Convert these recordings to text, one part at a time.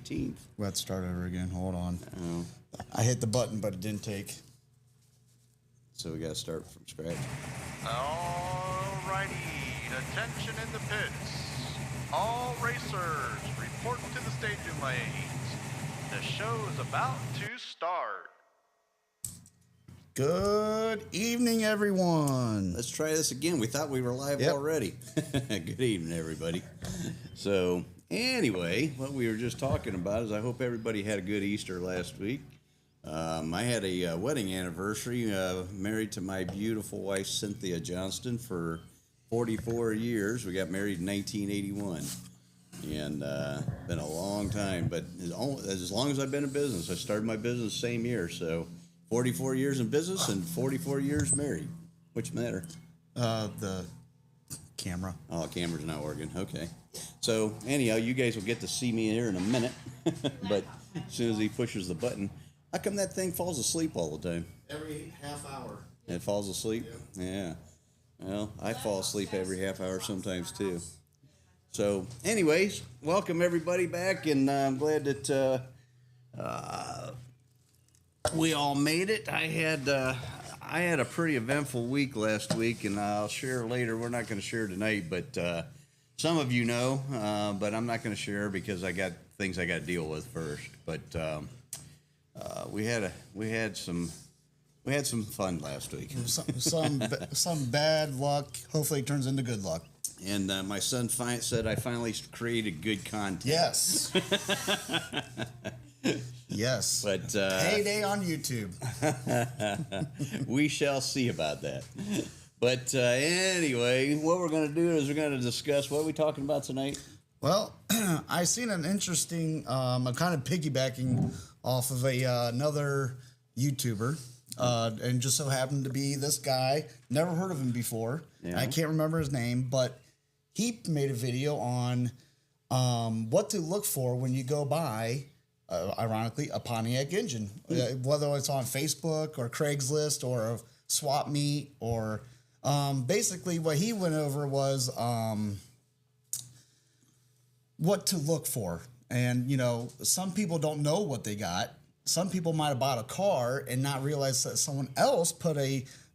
18th. Let's start over again. Hold on. Oh. I hit the button, but it didn't take. So we got to start from scratch. Alrighty, attention in the pits. All racers, report to the staging lanes. The show is about to start. Good evening, everyone. Let's try this again. We thought we were live already. Good evening, everybody. So, anyway, what we were just talking about is I hope everybody had a good Easter last week. I had a wedding anniversary, married to my beautiful wife, Cynthia Johnston, for 44 years. We got married in 1981. And been a long time, but as long as I've been in business, I started my business the same year. So 44 years in business and 44 years married. Which matter? The camera. Oh, camera's not working. Okay. So anyhow, you guys will get to see me here in a minute. But as soon as he pushes the button, how come that thing falls asleep all the time? Every half hour. It falls asleep? Yep. Yeah. Well, I fall asleep every half hour sometimes too. So, anyways, welcome everybody back, and I'm glad that we all made it. I had a pretty eventful week last week, and I'll share later. We're not going to share tonight, but some of you know, but I'm not going to share because I got things I got to deal with first. But we had some fun last week. Some bad luck. Hopefully, it turns into good luck. And my son said I finally created good content. Yes. Yes. But payday on YouTube. We shall see about that. But anyway, what we're going to do is we're going to discuss what are we talking about tonight. Well, I seen an interesting. I'm kind of piggybacking off of another YouTuber. And just so happened to be this guy. Never heard of him before. Yeah. I can't remember his name, but he made a video on what to look for when you go buy, ironically, a Pontiac engine. Whether it's on Facebook or Craigslist or a swap meet or basically what he went over was what to look for. And, you know, some people don't know what they got. Some people might have bought a car and not realize that someone else put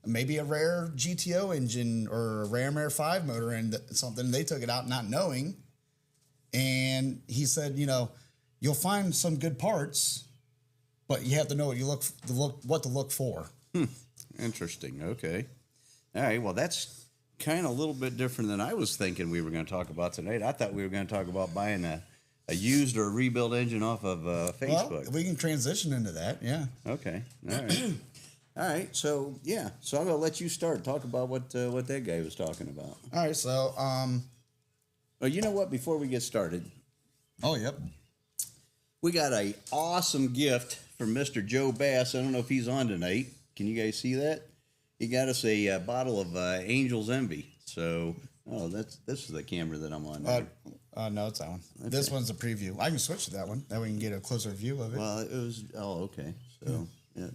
maybe a rare GTO engine or a Ram Air 5 motor in something. They took it out not knowing. And he said, you know, you'll find some good parts, but you have to know what to look for. Interesting. Okay. All right. Well, that's kind of a little bit different than I was thinking we were going to talk about tonight. I thought we were going to talk about buying a used or rebuilt engine off of Facebook. Well, we can transition into that, yeah. Okay, all right. All right, so, yeah. So I'm going to let you start. Talk about what that guy was talking about. All right, so... Oh, you know what? Before we get started... Oh, yep. We got an awesome gift from Mr. Joe Bass. I don't know if he's on tonight. Can you guys see that? He got us a bottle of Angel's Envy. So... Oh, this is the camera that I'm on now. No, it's that one. Okay. This one's a preview. I can switch to that one. That way we can get a closer view of it. Well, it was... Oh, okay. So, yeah.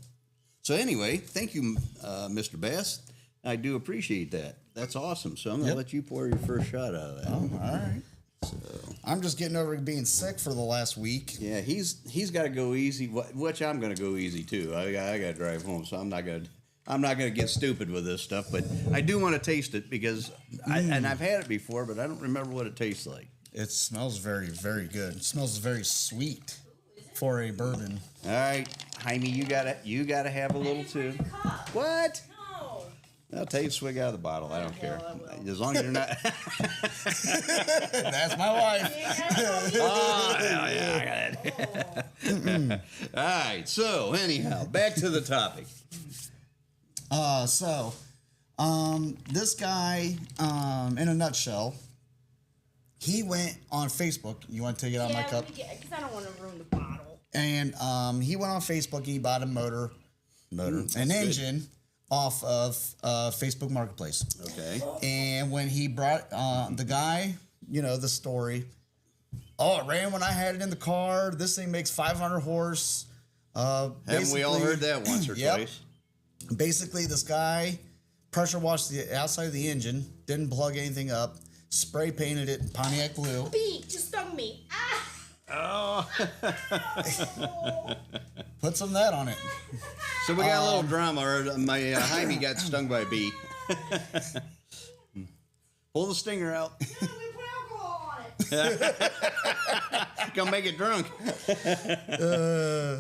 So, anyway, thank you, Mr. Bass. I do appreciate that. That's awesome. So, I'm going to let you pour your first shot out of that. Oh, all right. So, I'm just getting over being sick for the last week. Yeah, he's got to go easy, which I'm going to go easy, too. I got to drive home, so I'm not going to get stupid with this stuff, but I do want to taste it because and I've had it before, but I don't remember what it tastes like. It smells very, very good. It smells very sweet for a bourbon. All right, Jaime, you gotta have a little too. What? No. I'll take a swig out of the bottle. I don't care. As long as you're not. That's my wife. Oh, yeah, I got it. All right, so anyhow, back to the topic. This guy, in a nutshell, he went on Facebook. You want to take it out of my cup? Because I don't want to ruin the bottle. And he went on Facebook and he bought an engine off of Facebook Marketplace. Okay. And when he brought the guy, you know, the story. Oh, it ran when I had it in the car. This thing makes 500 horse. Haven't we all heard that once or twice? Basically, this guy pressure washed the outside of the engine, didn't plug anything up, spray painted it Pontiac blue. Bee just stung me. Ah! Oh. Put some of that on it. So we got a little drama. Or my Jaime got stung by a bee. Pull the stinger out. We put alcohol on it. Gonna make it drunk.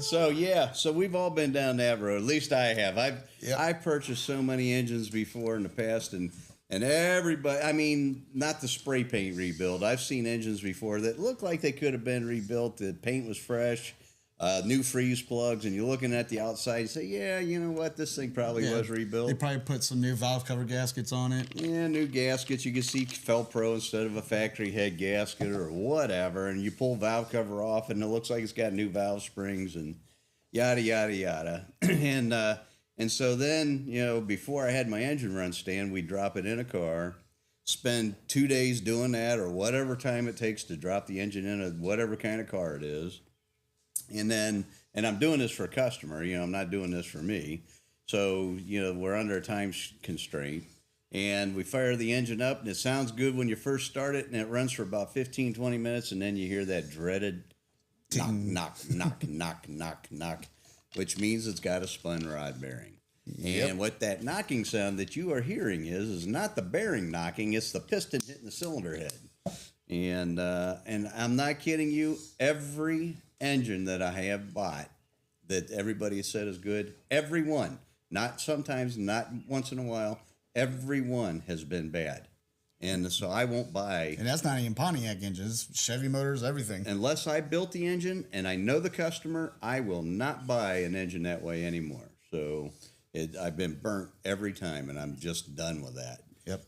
So we've all been down that road. At least I have. I've purchased so many engines before in the past, and everybody. I mean, not the spray paint rebuild. I've seen engines before that look like they could have been rebuilt. The paint was fresh. New freeze plugs, and you're looking at the outside and say, yeah, you know what, this thing probably was rebuilt. They probably put some new valve cover gaskets on it. Yeah, new gaskets. You can see Felpro instead of a factory head gasket or whatever, and you pull valve cover off, and it looks like it's got new valve springs and yada, yada, yada. And so then, you know, before I had my engine run stand, we'd drop it in a car, spend 2 days doing that or whatever time it takes to drop the engine in a whatever kind of car it is. And I'm doing this for a customer, you know, I'm not doing this for me. So, you know, we're under a time constraint, and we fire the engine up, and it sounds good when you first start it, and it runs for about 15, 20 minutes, and then you hear that dreaded knock, knock, knock, knock, knock, knock, which means it's got a spun rod bearing. Yep. And what that knocking sound that you are hearing is not the bearing knocking, it's the piston hitting the cylinder head. And I'm not kidding you, every engine that I have bought that everybody has said is good, every one, not sometimes, not once in a while, every one has been bad. And so I won't buy. And that's not even Pontiac engines, Chevy motors, everything. Unless I built the engine and I know the customer, I will not buy an engine that way anymore. So I've been burnt every time, and I'm just done with that. Yep.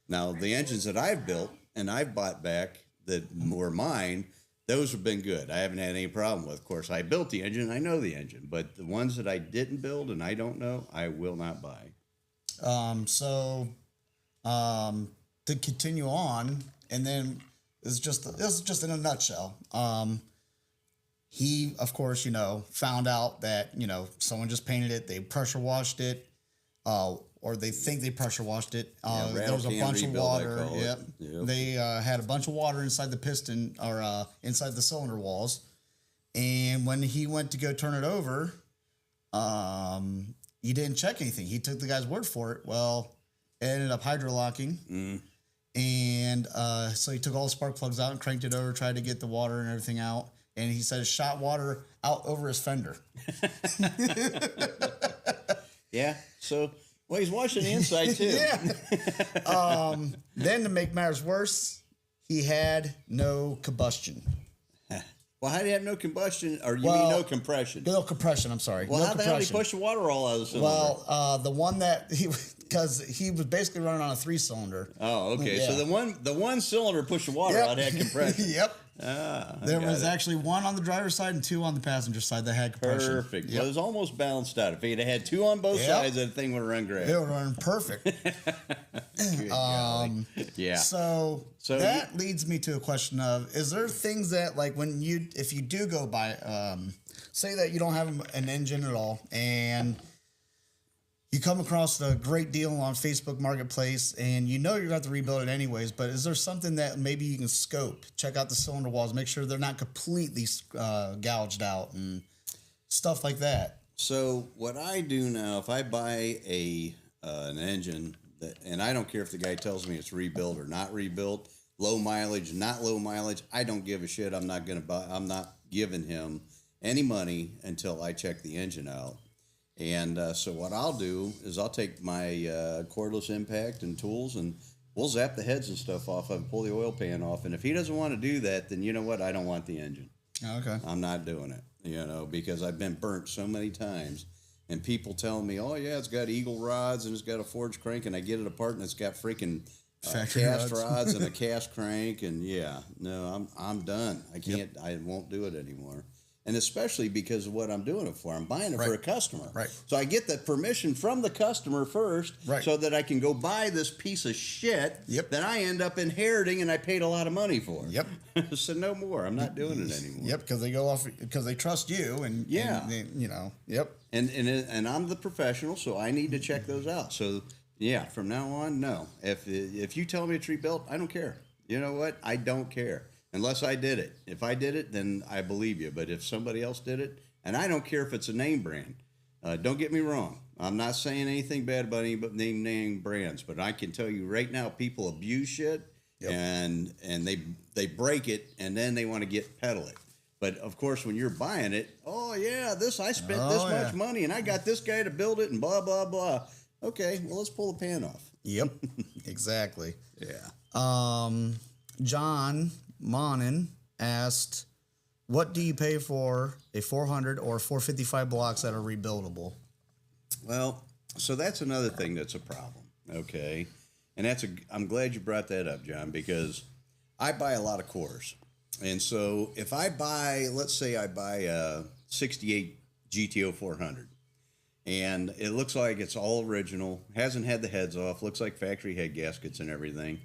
Now, the engines that I've built and I've bought back that were mine, those have been good. I haven't had any problem with. Of course, I built the engine. I know the engine. But the ones that I didn't build and I don't know, I will not buy. To continue on, and then this is just in a nutshell. He, of course, you know, found out that, you know, someone just painted it. They pressure washed it, or they think they pressure washed it. There was a bunch of water. Yep. They had a bunch of water inside the piston or inside the cylinder walls. And when he went to go turn it over, he didn't check anything. He took the guy's word for it. Well, it ended up hydrolocking. Mm. And so he took all the spark plugs out and cranked it over, tried to get the water and everything out. And he said it shot water out over his fender. Yeah. So, well, he's washing the inside too. Yeah. Then to make matters worse, he had no combustion. Well, how do you have no combustion? Or you mean no compression? No compression, I'm sorry. Well, no how the hell did he push the water all out of the cylinder? Well, the one that because he was basically running on a 3-cylinder. Oh, okay. Yeah. So the one cylinder pushed the water out had compression. Yep. There was actually one on the driver's side and 2 on the passenger side that had compression. Perfect. Yep. Well, it was almost balanced out. If he had 2 on both sides, that thing would have run great. It would run perfect. Yeah. So that leads me to a question of: is there things that, like, if you do go buy, say that you don't have an engine at all, and you come across a great deal on Facebook Marketplace, and you know you're going to have to rebuild it anyways, but is there something that maybe you can scope, check out the cylinder walls, make sure they're not completely gouged out and stuff like that? So what I do now, if I buy an engine, and I don't care if the guy tells me it's rebuilt or not rebuilt, low mileage, not low mileage, I don't give a shit. I'm not giving him any money until I check the engine out. And so what I'll do is I'll take my cordless impact and tools, and we'll zap the heads and stuff off of, pull the oil pan off. And if he doesn't want to do that, then you know what? I don't want the engine. Okay. I'm not doing it, you know, because I've been burnt so many times. And people tell me, oh, yeah, it's got eagle rods and it's got a forged crank, and I get it apart and it's got freaking cast rods and a cast crank. And, yeah, no, I'm done. I can't. Yep. I won't do it anymore. And especially because of what I'm doing it for. I'm buying it for a customer. Right. So I get the permission from the customer first so that I can go buy this piece of shit that I end up inheriting and I paid a lot of money for. Yep. So no more. I'm not doing it anymore. Yep, because they trust you and and they, you know. Yep. And I'm the professional, so I need to check those out. So yeah, from now on, no. If you tell me it's rebuilt, I don't care. You know what? I don't care. unless I did it. If I did it, then I believe you. But if somebody else did it, and I don't care if it's a name brand, don't get me wrong. I'm not saying anything bad about any name brands, but I can tell you right now, people abuse shit, and they break it, and then they want to pedal it. But of course, when you're buying it, oh yeah, I spent this much money, and I got this guy to build it, and blah blah blah. Okay, well let's pull the pan off. Yep, exactly. Yeah. John Monin asked, "What do you pay for a 400 or 455 blocks that are rebuildable?" Well, so that's another thing that's a problem. Okay, and I'm glad you brought that up, John, because I buy a lot of cores. And so if I buy, let's say I buy a 68 GTO 400, and it looks like it's all original, hasn't had the heads off, looks like factory head gaskets and everything,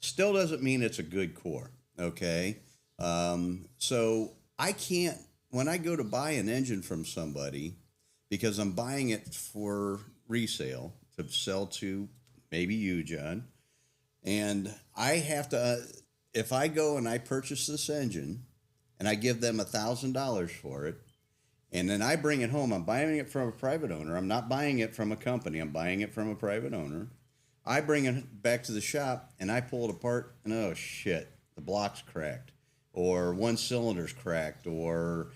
still doesn't mean it's a good core, okay? So I can't, when I go to buy an engine from somebody, because I'm buying it for resale to sell to maybe you, John, and I have to... if I go and I purchase this engine and I give them $1,000 for it, and then I bring it home, I'm buying it from a private owner. I'm not buying it from a company. I'm buying it from a private owner. I bring it back to the shop and I pull it apart and oh shit, the block's cracked or one cylinder's cracked or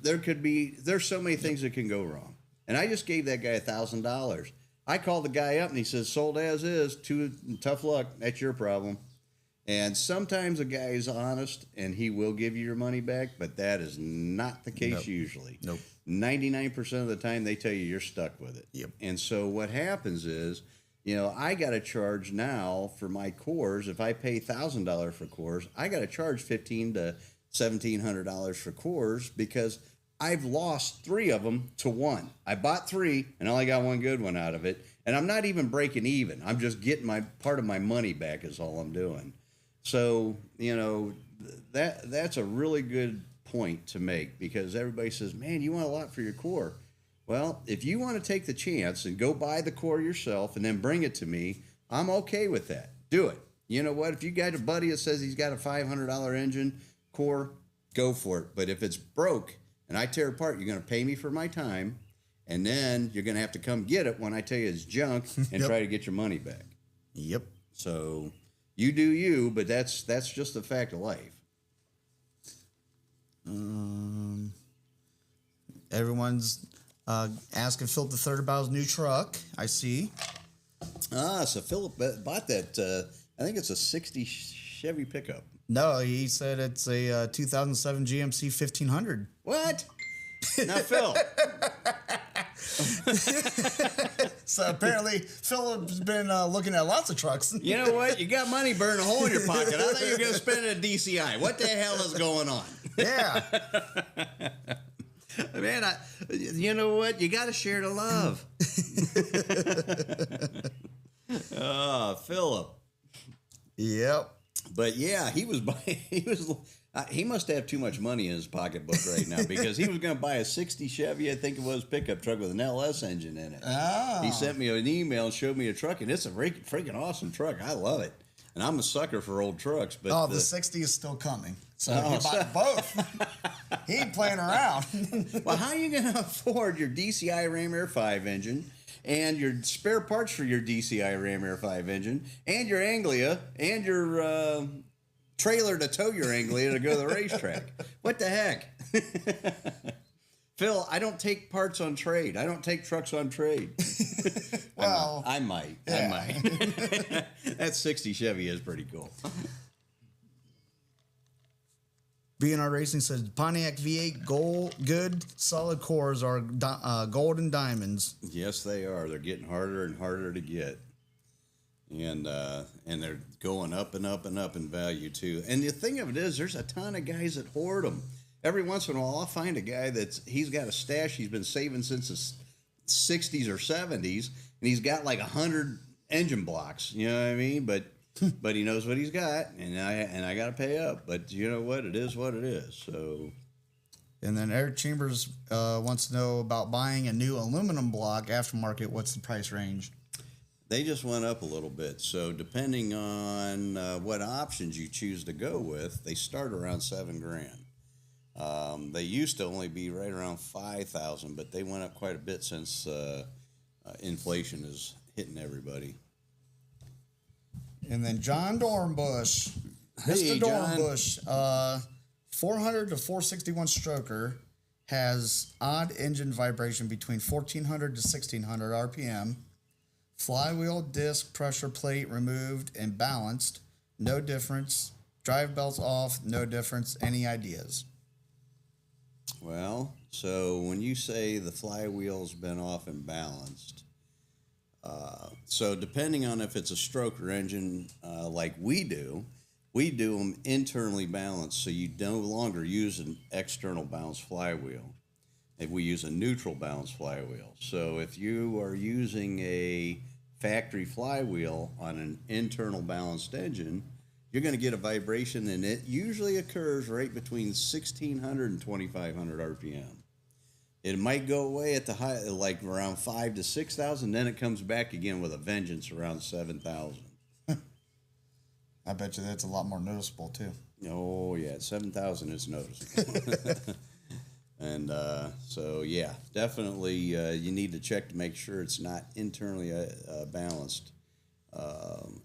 there's so many things that can go wrong. And I just gave that guy $1,000. I called the guy up and he says, sold as is, tough luck, that's your problem. And sometimes a guy is honest and he will give you your money back, but that is not the case usually. Nope. 99% of the time they tell you you're stuck with it. Yep. And so what happens is, I got to charge now for my cores. If I pay $1,000 for cores, I got to charge $1,500 to $1,700 for cores because I've lost 3 of them to 1. I bought 3 and only got 1 good one out of it. And I'm not even breaking even. I'm just getting my part of my money back is all I'm doing. So, that's a really good point to make because everybody says, man, you want a lot for your core. Well, if you want to take the chance and go buy the core yourself and then bring it to me, I'm okay with that. Do it. You know what? If you got a buddy that says he's got a $500 engine core, go for it. But if it's broke and I tear it apart, you're going to pay me for my time. And then you're going to have to come get it when I tell you it's junk and try to get your money back. Yep. So... you do you, but that's just a fact of life. Everyone's asking Philip III about his new truck. I see. So Philip bought that. I think it's a 60 Chevy pickup. No, he said it's a 2007 GMC 1500. What? Now, Phil. So apparently Philip's been looking at lots of trucks. You know what? You got money burning a hole in your pocket. I thought you were going to spend it at DCI. What the hell is going on? Yeah. Man, you know what? You got to share the love. Oh, Philip. Yep. But yeah, he must have too much money in his pocketbook right now because he was going to buy a 60 Chevy, I think it was, pickup truck with an LS engine in it. Oh. He sent me an email and showed me a truck, and it's a freaking awesome truck. I love it. And I'm a sucker for old trucks. But the 60 is still coming. So he bought both. He ain't playing around. Well, how are you going to afford your DCI Ram Air 5 engine and your spare parts for your DCI Ram Air 5 engine and your Anglia and your... trailer to tow your Anglia to go to the racetrack? What the heck? Phil, I don't take parts on trade. I don't take trucks on trade. Well, I might. Yeah. I might. That 60 Chevy is pretty cool. BNR Racing says Pontiac V8 good solid cores are gold and diamonds. Yes, they are. They're getting harder and harder to get. And they're going up and up and up in value too. And the thing of it is, there's a ton of guys that hoard them. Every once in a while, I'll find a guy he's got a stash he's been saving since the 60s or 70s, and he's got like 100 engine blocks. You know what I mean? But he knows what he's got, and I got to pay up. But you know what? It is what it is. So. And then Eric Chambers wants to know about buying a new aluminum block aftermarket. What's the price range? They just went up a little bit. So depending on what options you choose to go with, they start around $7,000. They used to only be right around 5,000, but they went up quite a bit since inflation is hitting everybody. And then John Dornbush, Hey, Mr. Dornbush, 400 to 461 stroker, has odd engine vibration between 1400 to 1600 RPM. Flywheel, disc, pressure plate removed and balanced. No difference. Drive belts off. No difference. Any ideas? Well, so when you say the flywheel's been off and balanced, so depending on if it's a stroker engine like we do them internally balanced, so you no longer use an external balanced flywheel. If we use a neutral balanced flywheel. So if you are using a factory flywheel on an internal balanced engine, you're going to get a vibration, and it usually occurs right between 1,600 and 2,500 RPM. It might go away at the high, like around 5,000 to 6,000, then it comes back again with a vengeance around 7,000. I bet you that's a lot more noticeable too. Oh yeah, 7,000 is noticeable. And so, yeah, definitely you need to check to make sure it's not internally balanced.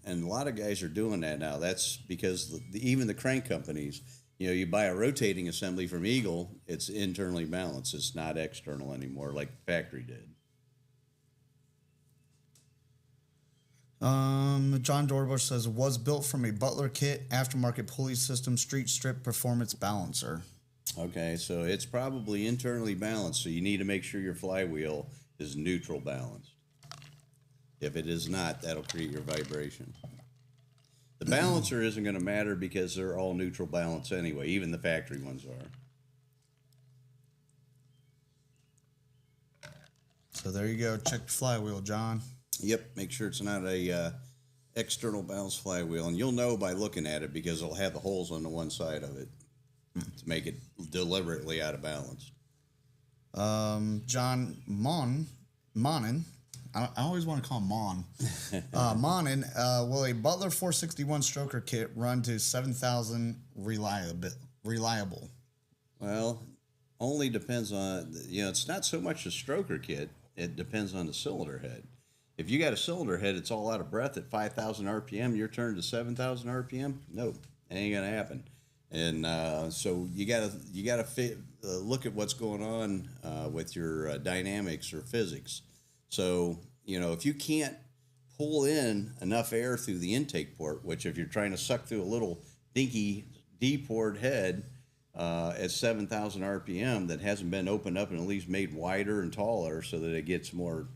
And a lot of guys are doing that now. That's because even the crank companies, you buy a rotating assembly from Eagle, it's internally balanced. It's not external anymore like the factory did. John Dorbush says, was built from a Butler kit, aftermarket pulley system, street strip performance balancer. Okay, so it's probably internally balanced, so you need to make sure your flywheel is neutral balanced. If it is not, that'll create your vibration. The balancer isn't going to matter because they're all neutral balance anyway, even the factory ones are. So there you go. Check the flywheel, John. Yep, make sure it's not a external balanced flywheel, and you'll know by looking at it because it'll have the holes on the one side of it to make it deliberately out of balance. John Monin, I always want to call him Mon. Monin, will a Butler 461 stroker kit run to 7,000 reliable? Well, only depends on, it's not so much a stroker kit, it depends on the cylinder head. If you got a cylinder head, it's all out of breath at 5,000 RPM, you're turned to 7,000 RPM? Nope, it ain't going to happen. And so you gotta look at what's going on with your dynamics or physics. So if you can't pull in enough air through the intake port, which if you're trying to suck through a little dinky D-port head at 7,000 RPM that hasn't been opened up and at least made wider and taller so that it gets more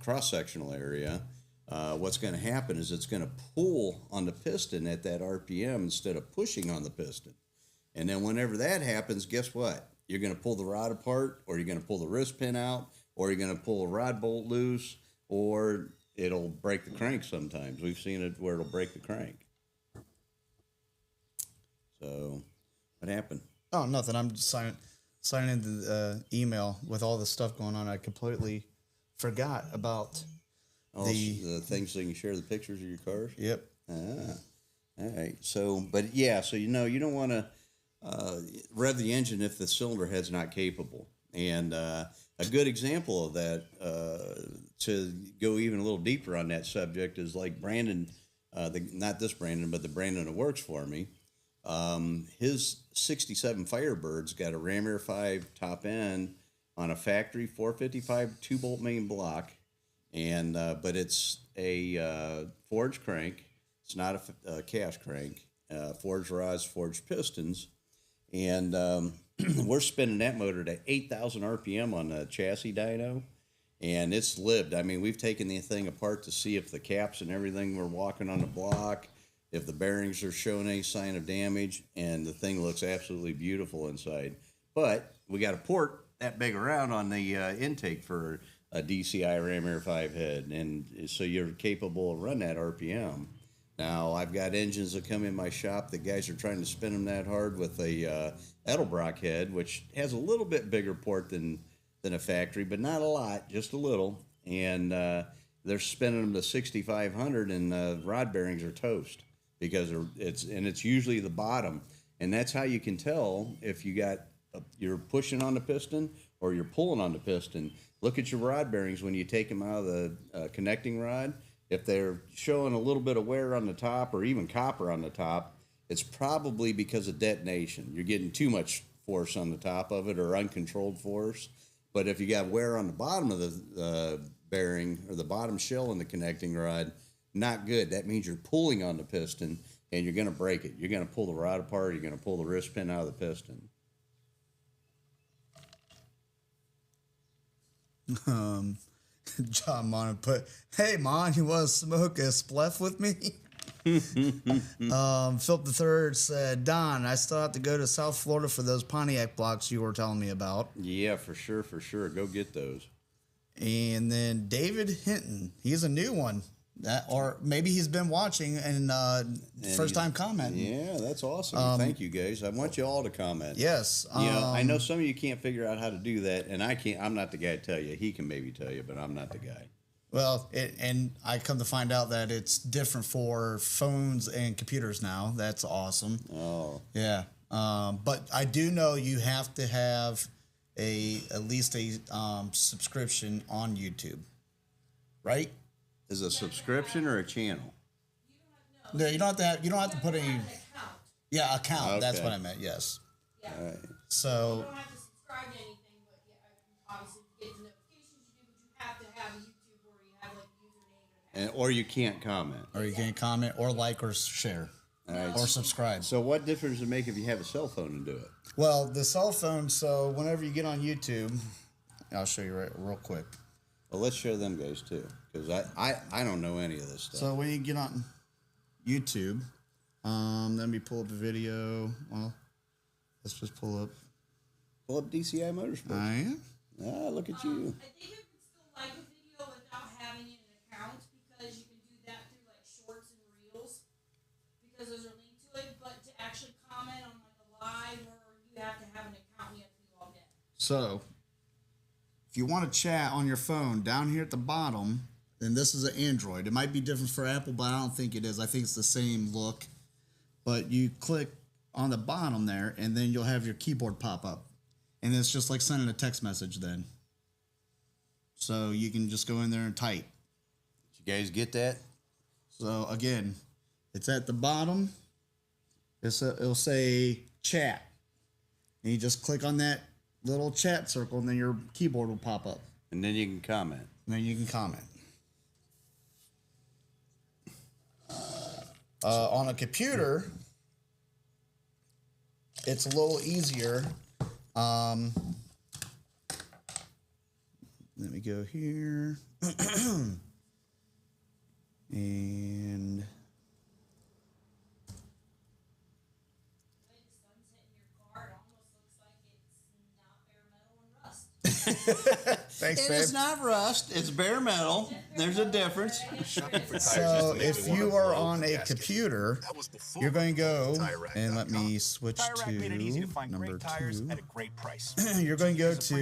cross-sectional area, what's going to happen is it's going to pull on the piston at that RPM instead of pushing on the piston. And then whenever that happens, guess what? You're going to pull the rod apart, or you're going to pull the wrist pin out, or you're going to pull a rod bolt loose, or it'll break the crank sometimes. We've seen it where it'll break the crank. So what happened? Oh, nothing. I'm just signing into the email with all the stuff going on. I completely forgot about the things so you can share the pictures of your cars? Yep. All right. So, but yeah, so you don't want to rev the engine if the cylinder head's not capable. And a good example of that, to go even a little deeper on that subject, is like Brandon, not this Brandon, but the Brandon that works for me. His 67 Firebird's got a Ram Air 5 top end on a factory 455 2-bolt main block, and but it's a forged crank. It's not a cast crank. Forged rods, forged pistons, and we're spinning that motor to 8,000 RPM on the chassis dyno, and it's lived. I mean, we've taken the thing apart to see if the caps and everything were walking on the block, if the bearings are showing any sign of damage, and the thing looks absolutely beautiful inside. But we got a port that big around on the intake for a DCI Ram Air 5 head, and so you're capable of running that RPM. Now, I've got engines that come in my shop that guys are trying to spin them that hard with a Edelbrock head, which has a little bit bigger port than a factory, but not a lot, just a little. And they're spinning them to 6,500, and rod bearings are toast because it's usually the bottom, and that's how you can tell if you're pushing on the piston or you're pulling on the piston. Look at your rod bearings when you take them out of the connecting rod. If they're showing a little bit of wear on the top or even copper on the top, it's probably because of detonation. You're getting too much force on the top of it or uncontrolled force. But if you got wear on the bottom of the bearing or the bottom shell in the connecting rod, not good. That means you're pulling on the piston and you're going to break it. You're going to pull the rod apart. You're going to pull the wrist pin out of the piston. John Mon put, "Hey Mon, you want to smoke a spliff with me?" Philip III said, "Don, I still have to go to South Florida for those Pontiac blocks you were telling me about." Yeah, for sure. Go get those. And then David Hinton, he's a new one. Or maybe he's been watching and first time commenting. Yeah, that's awesome. Thank you, guys. I want you all to comment. Yes. I know some of you can't figure out how to do that, and I can't. I'm not the guy to tell you. He can maybe tell you, but I'm not the guy. Well, and I come to find out that it's different for phones and computers now. That's awesome. Oh. Yeah. But I do know you have to have at least a subscription on YouTube, right? Is it a subscription or a channel? No, you don't have to put any. Yeah, account. Okay. That's what I meant. Yes. Yeah. All right. So. You don't have to subscribe to anything, but yeah, obviously you get the notifications you do, but you have to have a YouTube where you have like a username and a Or you can't comment. Or you can comment or like or share. All right. Or subscribe. So what difference does it make if you have a cell phone and do it? Well, the cell phone, so whenever you get on YouTube, I'll show you real quick. Well, let's show them guys too, because I don't know any of this stuff. So when you get on YouTube, let me pull up a video. Well, let's just pull up. Pull up DCI Motorsports. I am. Ah, look at you. I think you can still like a video without having an account because you can do that through like shorts and reels because those are linked to it. But to actually comment on like a live or you have to have an account and you have to be logged in. So if you want to chat on your phone, down here at the bottom, and this is an Android. It might be different for Apple, but I don't think it is. I think it's the same look. But you click on the bottom there, and then you'll have your keyboard pop up. And it's just like sending a text message then. So you can just go in there and type. Did you guys get that? So again, it's at the bottom. It'll say chat. And you just click on that little chat circle, and then your keyboard will pop up. And then you can comment. And then you can comment. On a computer, it's a little easier. Let me go here. And thanks, babe. It's not rust. It's bare metal. There's a difference. So if you are on a computer, you're going to go, and let me switch to number 2. at a great price. You're going to go to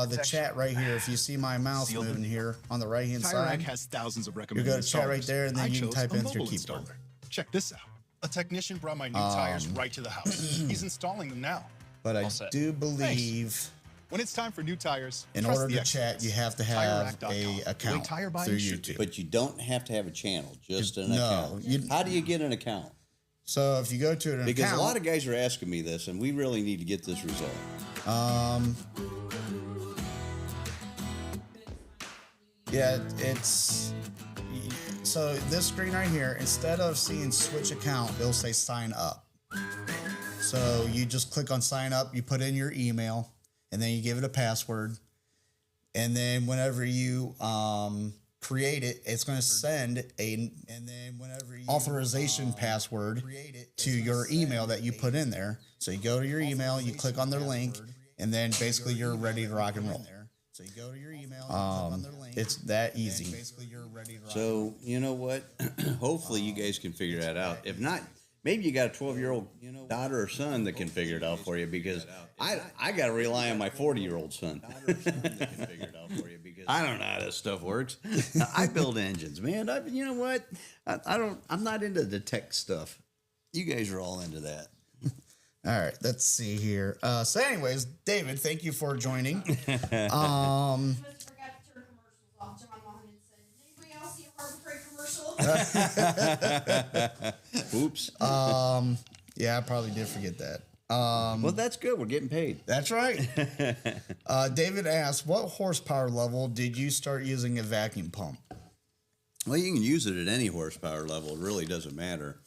the chat right here. If you see my mouse moving here on the right-hand side, has thousands of you recommended go to chat right there, and then you can type in your keyboard. Check this out. A technician brought my new tires right to the house. He's installing them now. But I do believe When it's time for new tires, in trust order the to chat, experts. you have to have TireRack.com. a The way account tire buying through should be. YouTube. But you don't have to have a channel, just an No, account. How do you get an account? So if you go to an Because account, a lot of guys are asking me this, and we really need to get this resolved. yeah, it's so this screen right here, instead of seeing switch account, it'll say sign up. So you just click on sign up, you put in your email, and then you give it a password. And then whenever you create it, it's going to send authorization password to your email that you put in there. So you go to your email, you click on their link, and then basically you're ready to rock and roll. So you go to your email, it's that easy. So, you know what? Hopefully you guys can figure that out. If not, maybe you got a 12-year-old daughter or son that can figure it out for you, because I got to rely on my 40-year-old son. I don't know how this stuff works. I build engines, man. You know what? I'm not into the tech stuff. You guys are all into that. All right, let's see here. So anyways, David, thank you for joining. You must have forgot to turn commercials off. John Mohammed said, "Did anybody else see a Harbor Freight commercial?" Oops. Yeah, I probably did forget that. Well, that's good. We're getting paid. That's right. David asked, what horsepower level did you start using a vacuum pump? Well, you can use it at any horsepower level. It really doesn't matter.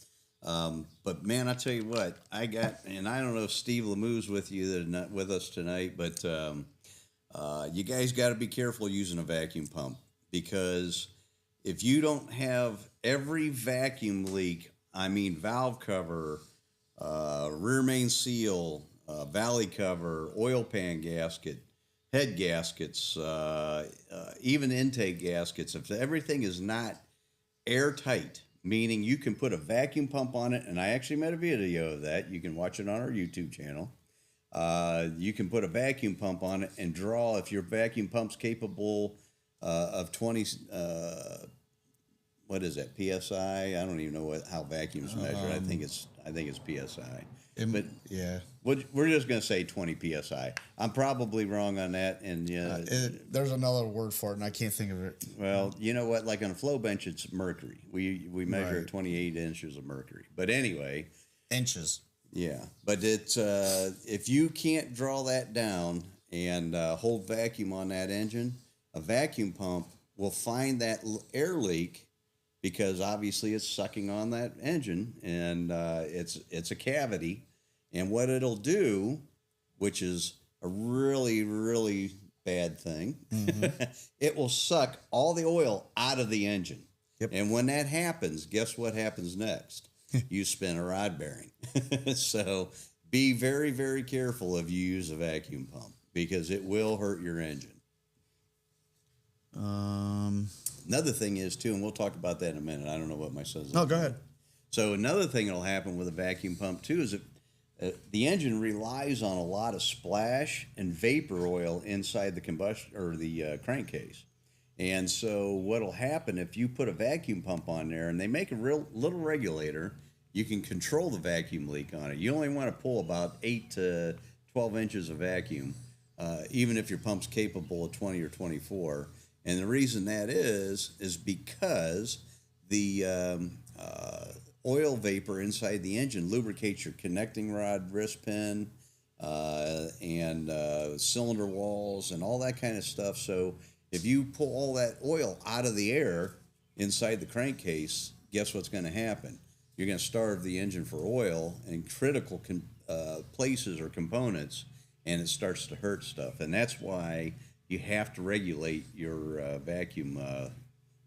But man, I tell you what, I don't know if Steve Lemoo's with us tonight, but you guys got to be careful using a vacuum pump, because if you don't have every vacuum leak, I mean valve cover, rear main seal, valley cover, oil pan gasket, head gaskets, even intake gaskets, if everything is not airtight, meaning you can put a vacuum pump on it, and I actually made a video of that. You can watch it on our YouTube channel. You can put a vacuum pump on it and draw, if your vacuum pump's capable of 20, what is that, PSI? I don't even know how vacuums measure. I think it's PSI. But yeah, we're just going to say 20 PSI. I'm probably wrong on that. And there's another word for it, and I can't think of it. Well, you know what? Like on a flow bench, it's mercury. We measure Right. 28 inches of mercury. But anyway. Inches. Yeah. But it's if you can't draw that down and hold vacuum on that engine, a vacuum pump will find that air leak, because obviously it's sucking on that engine, and it's a cavity. And what it'll do, which is a really, really bad thing, it will suck all the oil out of the engine. Yep. And when that happens, guess what happens next? You spin a rod bearing. So be very, very careful if you use a vacuum pump, because it will hurt your engine. Another thing is, too, and we'll talk about that in a minute. I don't know what my son's. No, go ahead. So another thing that'll happen with a vacuum pump, too, is that the engine relies on a lot of splash and vapor oil inside the combustion or the crankcase. And so what'll happen if you put a vacuum pump on there, and they make a real little regulator, you can control the vacuum leak on it. You only want to pull about 8 to 12 inches of vacuum, even if your pump's capable of 20 or 24. And the reason that is because the oil vapor inside the engine lubricates your connecting rod, wrist pin, and cylinder walls and all that kind of stuff. So if you pull all that oil out of the air inside the crankcase, guess what's going to happen? You're going to starve the engine for oil in critical places or components, and it starts to hurt stuff. And that's why you have to regulate your vacuum,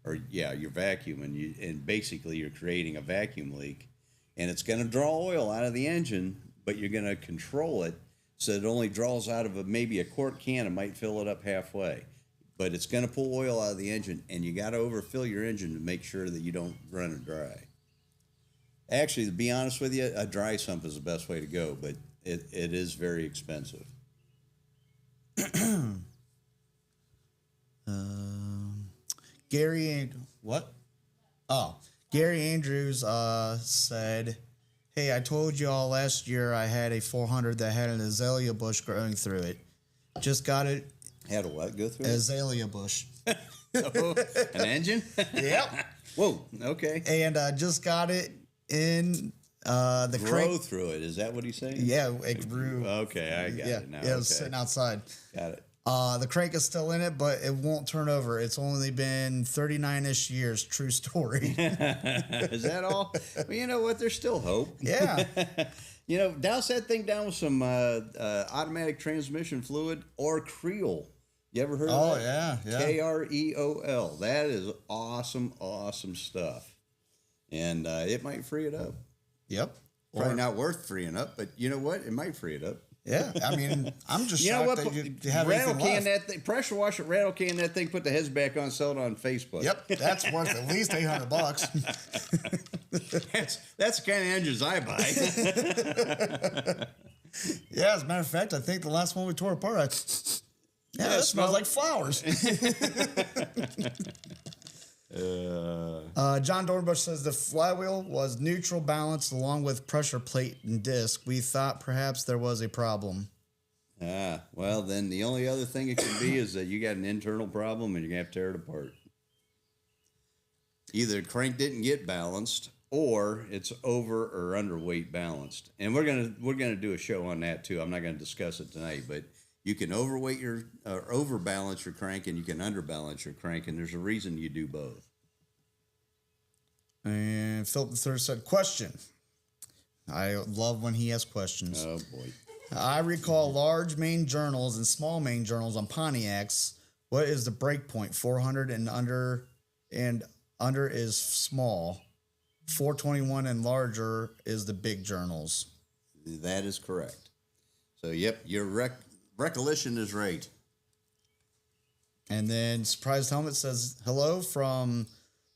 your vacuum, and basically you're creating a vacuum leak, and it's going to draw oil out of the engine, but you're going to control it so it only draws out of maybe a quart can and might fill it up halfway, but it's going to pull oil out of the engine, and you got to overfill your engine to make sure that you don't run it dry. Actually, to be honest with you, a dry sump is the best way to go, but it is very expensive. Gary Andrews said, "Hey, I told you all last year I had a 400 that had an azalea bush growing through it. Just got it." Had a what go through? Azalea bush. Oh, an engine? Yep. Whoa. Okay. And just got it in the Grow crank. through it. Is that what he's saying? Yeah, it grew. Okay, I got it now. Yeah, it was Okay. sitting outside. Got it. The crank is still in it, but it won't turn over. It's only been 39-ish years. True story. Is that all? Well, you know what? There's still hope. Yeah. Douse that thing down with some automatic transmission fluid or Creole. You ever heard of that? Yeah. Kreol. That is awesome, awesome stuff. And it might free it up. Yep. Probably not worth freeing up, but you know what? It might free it up. Yeah, I mean, I'm just You know shocked what? that you have Rattle anything can left. that thing, pressure wash it, rattle can that thing, put the heads back on, sell it on Facebook. Yep, that's worth at least $800. That's the kind of engines I buy. Yeah, as a matter of fact, I think the last one we tore apart, it smells like flowers. John Dornbush says the flywheel was neutral balanced along with pressure plate and disc. We thought perhaps there was a problem. Well, then the only other thing it could be is that you got an internal problem and you're going to have to tear it apart. Either the crank didn't get balanced or it's over or underweight balanced. And we're gonna do a show on that too. I'm not going to discuss it tonight, but you can overweight your or overbalance your crank and you can underbalance your crank, and there's a reason you do both. And Philip III said, question. I love when he asks questions. Oh boy. I recall large main journals and small main journals on Pontiacs. What is the break point? 400 and under is small. 421 and larger is the big journals. That is correct. So, yep, your recollection is right. And then Surprised Helmet says, hello from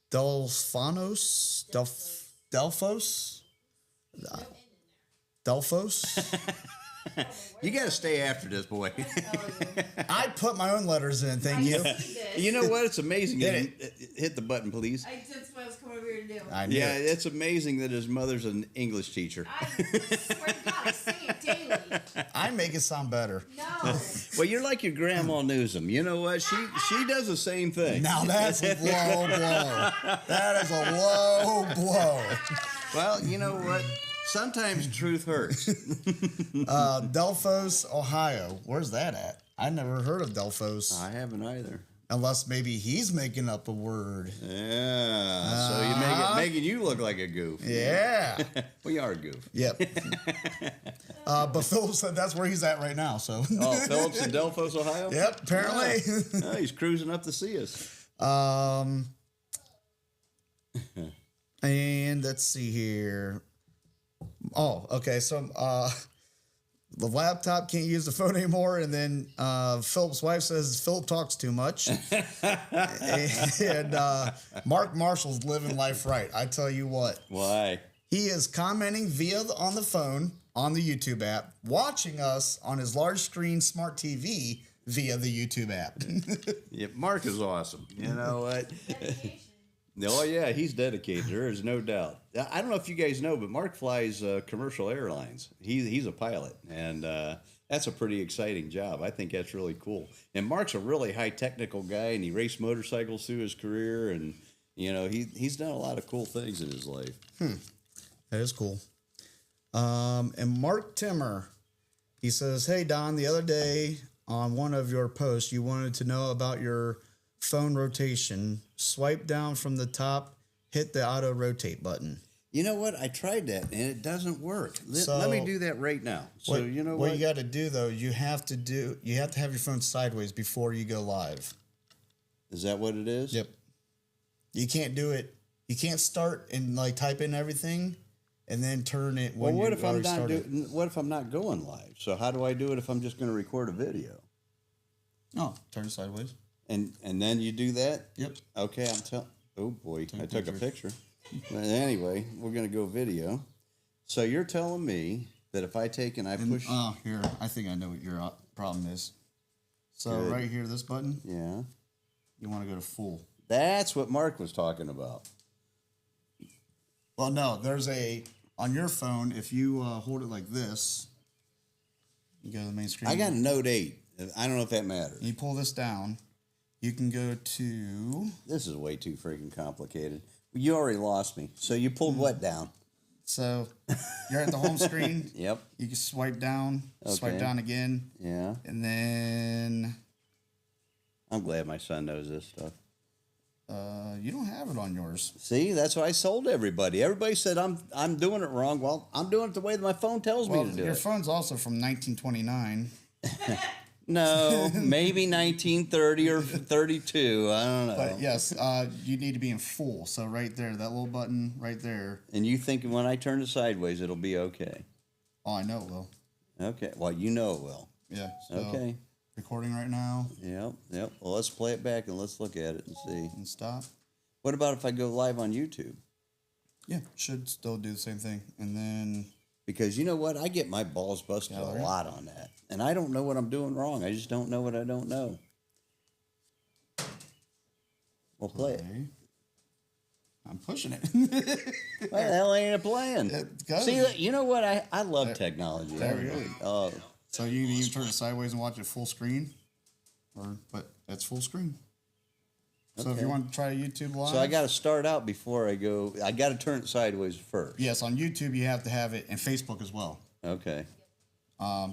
Delphos? You got to stay after this, boy. I put my own letters in, thank you. You know what? It's amazing. Hit the button, please. That's what I was coming over here to do. I knew Yeah, it. it's amazing that his mother's an English teacher. I swear to God, I say it daily. I make it sound better. No. Well, you're like your grandma Newsom. You know what? She does the same thing. Now that's a low blow. That is a low blow. Well, you know what? Sometimes truth hurts. Delphos, Ohio. Where's that at? I never heard of Delphos. I haven't either. Unless maybe he's making up a word. Yeah. So you making you look like a goof. Yeah. We are a goof. Yep. But Philip said that's where he's at right now. So. Oh, Phillips in Delphos, Ohio? Yep, apparently. Oh, he's cruising up to see us. And let's see here. Oh, okay. So the laptop can't use the phone anymore. And then Philip's wife says Philip talks too much. and Mark Marshall's living life right. I tell you what. Why? He is commenting on the phone on the YouTube app, watching us on his large screen smart TV via the YouTube app. Yeah, Mark is awesome. You know what? Oh, yeah, he's dedicated. There is no doubt. I don't know if you guys know, but Mark flies commercial airlines. He's a pilot, and that's a pretty exciting job. I think that's really cool. And Mark's a really high technical guy, and he raced motorcycles through his career, and you know he's done a lot of cool things in his life. That is cool. And Mark Timmer, he says, "Hey Don, the other day on one of your posts, you wanted to know about your phone rotation. Swipe down from the top, hit the auto rotate button." You know what? I tried that, and it doesn't work. Let me do that right now. So you know what you got to do though, you have to have your phone sideways before you go live. Is that what it is? Yep. You can't do it. You can't start and like type in everything and then turn it when what you if I'm already not started. what if I'm not going live? So how do I do it if I'm just going to record a video? Oh, turn it sideways. And then you do that? Yep. Okay, oh boy, I took a picture. But anyway, we're going to go video. So you're telling me that if I take and I push... Oh, here, I think I know what your problem is. So Good. right here, this button, Yeah. you want to go to full. That's what Mark was talking about. Well, no, there's on your phone, if you hold it like this, you go to the main screen. I got a Note 8. I don't know if that matters. You pull this down, you can go to... This is way too freaking complicated. You already lost me. So you pulled what down? So you're at the home screen. Yep. You can swipe down, swipe Okay. down again. Yeah. And then I'm glad my son knows this stuff. you don't have it on yours. See, that's what I sold everybody. Everybody said I'm doing it wrong. Well, I'm doing it the way that my phone tells me to do your it. phone's also from 1929. No, maybe 1930 or 32. I don't know. But yes, you need to be in full. So right there, that little button right there. And you think when I turn it sideways, it'll be okay? Oh, I know it will. Okay. Well, you know it will. Yeah. So Okay. Recording right now. Yep. Well, let's play it back and let's look at it and see. And stop. What about if I go live on YouTube? Yeah, should still do the same thing. And then... Because you know what? I get my balls busted Gallery. a lot on that. And I don't know what I'm doing wrong. I just don't know what I don't know. We'll play it. I'm pushing it. Why the hell ain't it playing? See, you know what? I love technology. There we go. Oh, So you can even turn it sideways and watch it full screen. But that's full screen. So if you want to try YouTube live... so I got to start out before I go. I got to turn it sideways first. Yes, on YouTube you have to have it, and Facebook as well. Okay.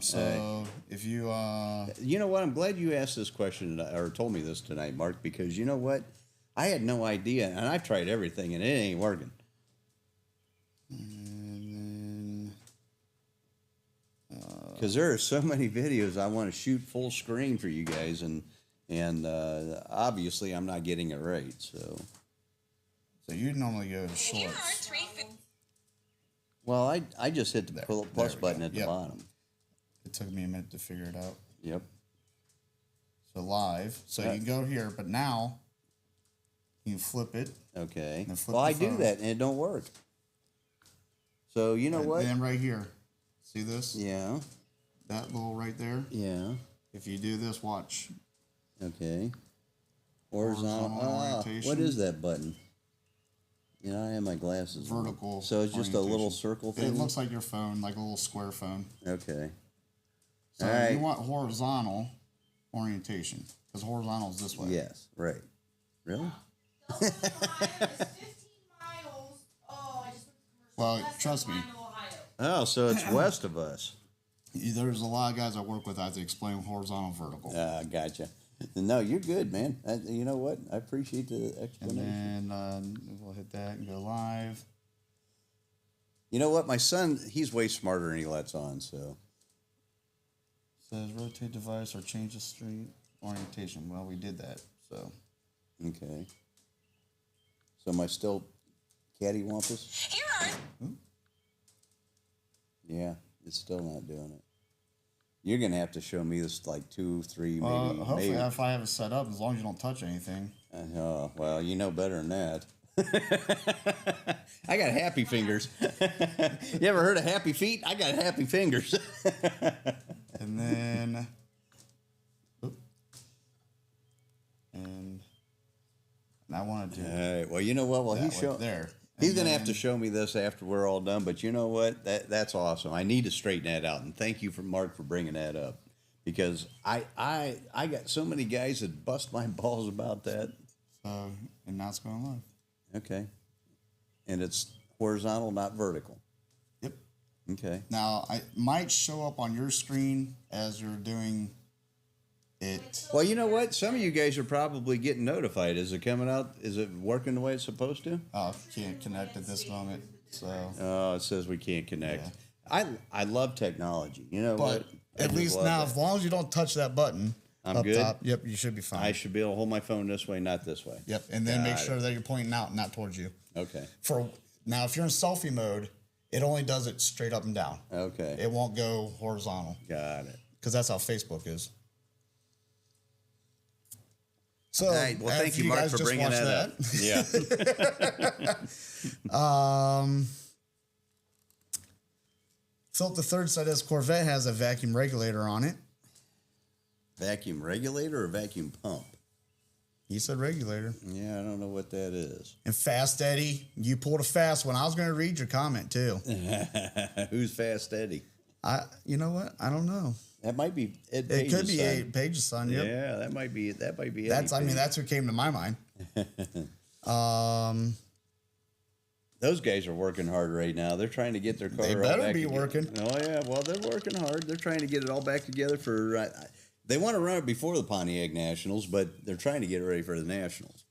So if you... You know what? I'm glad you asked this question or told me this tonight, Mark, because you know what? I had no idea, and I've tried everything, and it ain't working. And then... Because there are so many videos I want to shoot full screen for you guys, and obviously I'm not getting it right. So you normally go to shorts. Well, I just hit the plus button at the bottom. It took me a minute to figure it out. Yep. So live. So you can go here, but now you can flip it. Okay. And flip Well, the I do phone. that, and it don't work. So you know what? Then right here, see this? Yeah. That little right there. Yeah. If you do this, watch. Okay. Horizontal. orientation. What is that button? You know, I have my glasses on. Vertical. So it's just a little orientation. circle thing? It looks like your phone, like a little square phone. Okay. So All right. you want horizontal orientation because horizontal is this way. Yes, right. Really? Ohio is 15 miles. Oh, I just put the commercial. Well, West of trust me. Lima, Ohio. Oh, so it's west of us. There's a lot of guys I work with. I have to explain horizontal, vertical. Gotcha. No, you're good, man. You know what? I appreciate the explanation. And then we'll hit that and go live. You know what? My son, he's way smarter than he lets on, so. Says rotate device or change the street orientation. Well, we did that, so. Okay. So am I still cattywampus? Yeah, it's still not doing it. You're going to have to show me this like 2, 3, maybe. Hopefully, if I have it set up, as long as you don't touch anything. Well, you know better than that. I got happy fingers. You ever heard of happy feet? I got happy fingers. And then, and I want to do. All right. Well, you know what? Well, there. He's going to have to show me this after we're all done. But you know what? That's awesome. I need to straighten that out. And thank you, Mark, for bringing that up. Because I got so many guys that bust my balls about that. So, and now it's going live. Okay. And it's horizontal, not vertical. Yep. Okay. Now, I might show up on your screen as you're doing it. Well, you know what? Some of you guys are probably getting notified. Is it coming out? Is it working the way it's supposed to? Oh, can't connect at this moment. So. Oh, it says we can't connect. Yeah. I love technology. You know what? At least now, as long as you don't touch that button up good? top, yep, you should be fine. I should be able to hold my phone this way, not this way. Yep, and then make sure that you're pointing out, not towards you. Okay. Now, if you're in selfie mode, it only does it straight up and down. Okay. It won't go horizontal. Got it. Because that's how Facebook is. So, all right. Well, thank you, Mark, for bringing that up. Yeah. Philip III said his Corvette has a vacuum regulator on it. Vacuum regulator or vacuum pump? He said regulator. Yeah, I don't know what that is. And Fast Eddie, you pulled a fast one. I was going to read your comment too. Who's Fast Eddie? You know what? I don't know. That might be Ed It Page's could be son. Ed Page's son. Yep. Yeah, that might be. That's. I mean, that's who came to my mind. Those guys are working hard right now. They're trying to get their car. They all better back be together. working. Oh yeah, well they're working hard. They're trying to get it all back together for. They want to run it before the Pontiac Nationals, but they're trying to get it ready for the Nationals.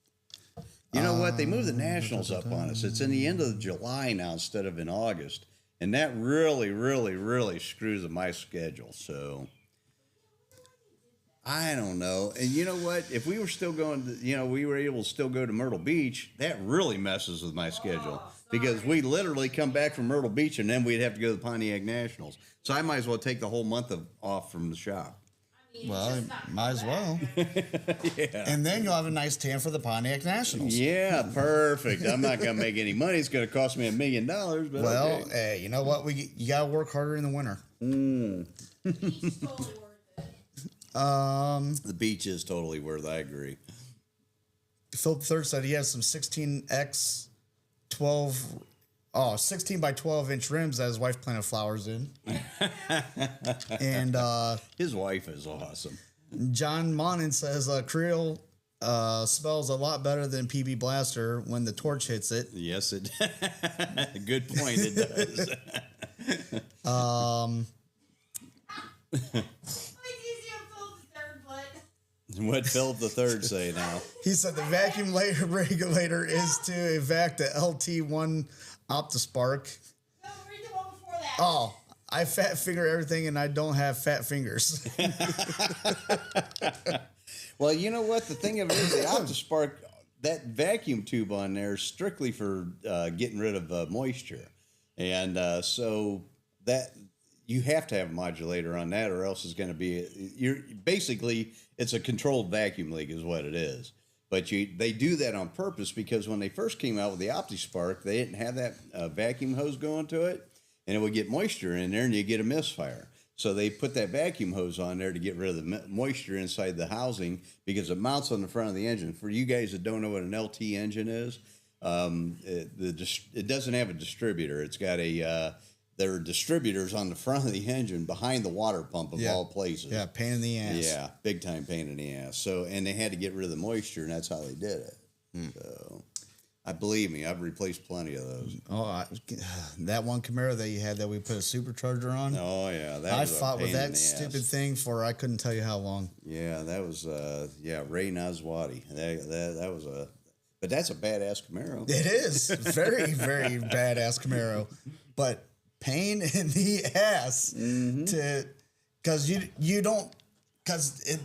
You know what? They moved the Nationals up on us. It's in the end of July now instead of in August, and that really, really, really screws with my schedule. So I don't know. And you know what? If we were still going to, we were able to still go to Myrtle Beach, that really messes with my schedule. because we literally come back from Myrtle Beach and then we'd have to go to the Pontiac Nationals. So I might as well take the whole month off from the shop. Well, might as well. Yeah. And then you'll have a nice tan for the Pontiac Nationals. Yeah, perfect. I'm not going to make any money. It's going to cost me $1 million. But Well, okay. hey, you know what? You got to work harder in the winter. It's totally worth it. The beach is totally worth it. I agree. Philip III said he has some 16x 16 by 12 inch rims that his wife planted flowers in. And His wife is awesome. John Monin says Creel smells a lot better than PB Blaster when the torch hits it. Yes, it. Good point. It does. What Philip III say now? He said the vacuum regulator is to evac the LT1 Optispark. No, read the one before that. Oh, I fat finger everything and I don't have fat fingers. Well, you know what? The thing of it is, the Optispark, that vacuum tube on there is strictly for getting rid of moisture. And so that you have to have a modulator on that or else it's going to be, basically, it's a controlled vacuum leak is what it is. But they do that on purpose because when they first came out with the Optispark, they didn't have that vacuum hose going to it, and it would get moisture in there and you get a misfire. So they put that vacuum hose on there to get rid of the moisture inside the housing because it mounts on the front of the engine. For you guys that don't know what an LT engine is, it doesn't have a distributor. It's got there are distributors on the front of the engine behind the water pump of all places. Yeah, pain in the ass. Yeah, big time pain in the ass. So, and they had to get rid of the moisture, and that's how they did it. So, believe me, I've replaced plenty of those. Oh, that one Camaro that you had that we put a supercharger on. Oh yeah, I fought with that stupid thing for I couldn't tell you how long. Yeah, that was Ray Naswati. That was but that's a badass Camaro. It is very very badass Camaro, but pain in the ass because you don't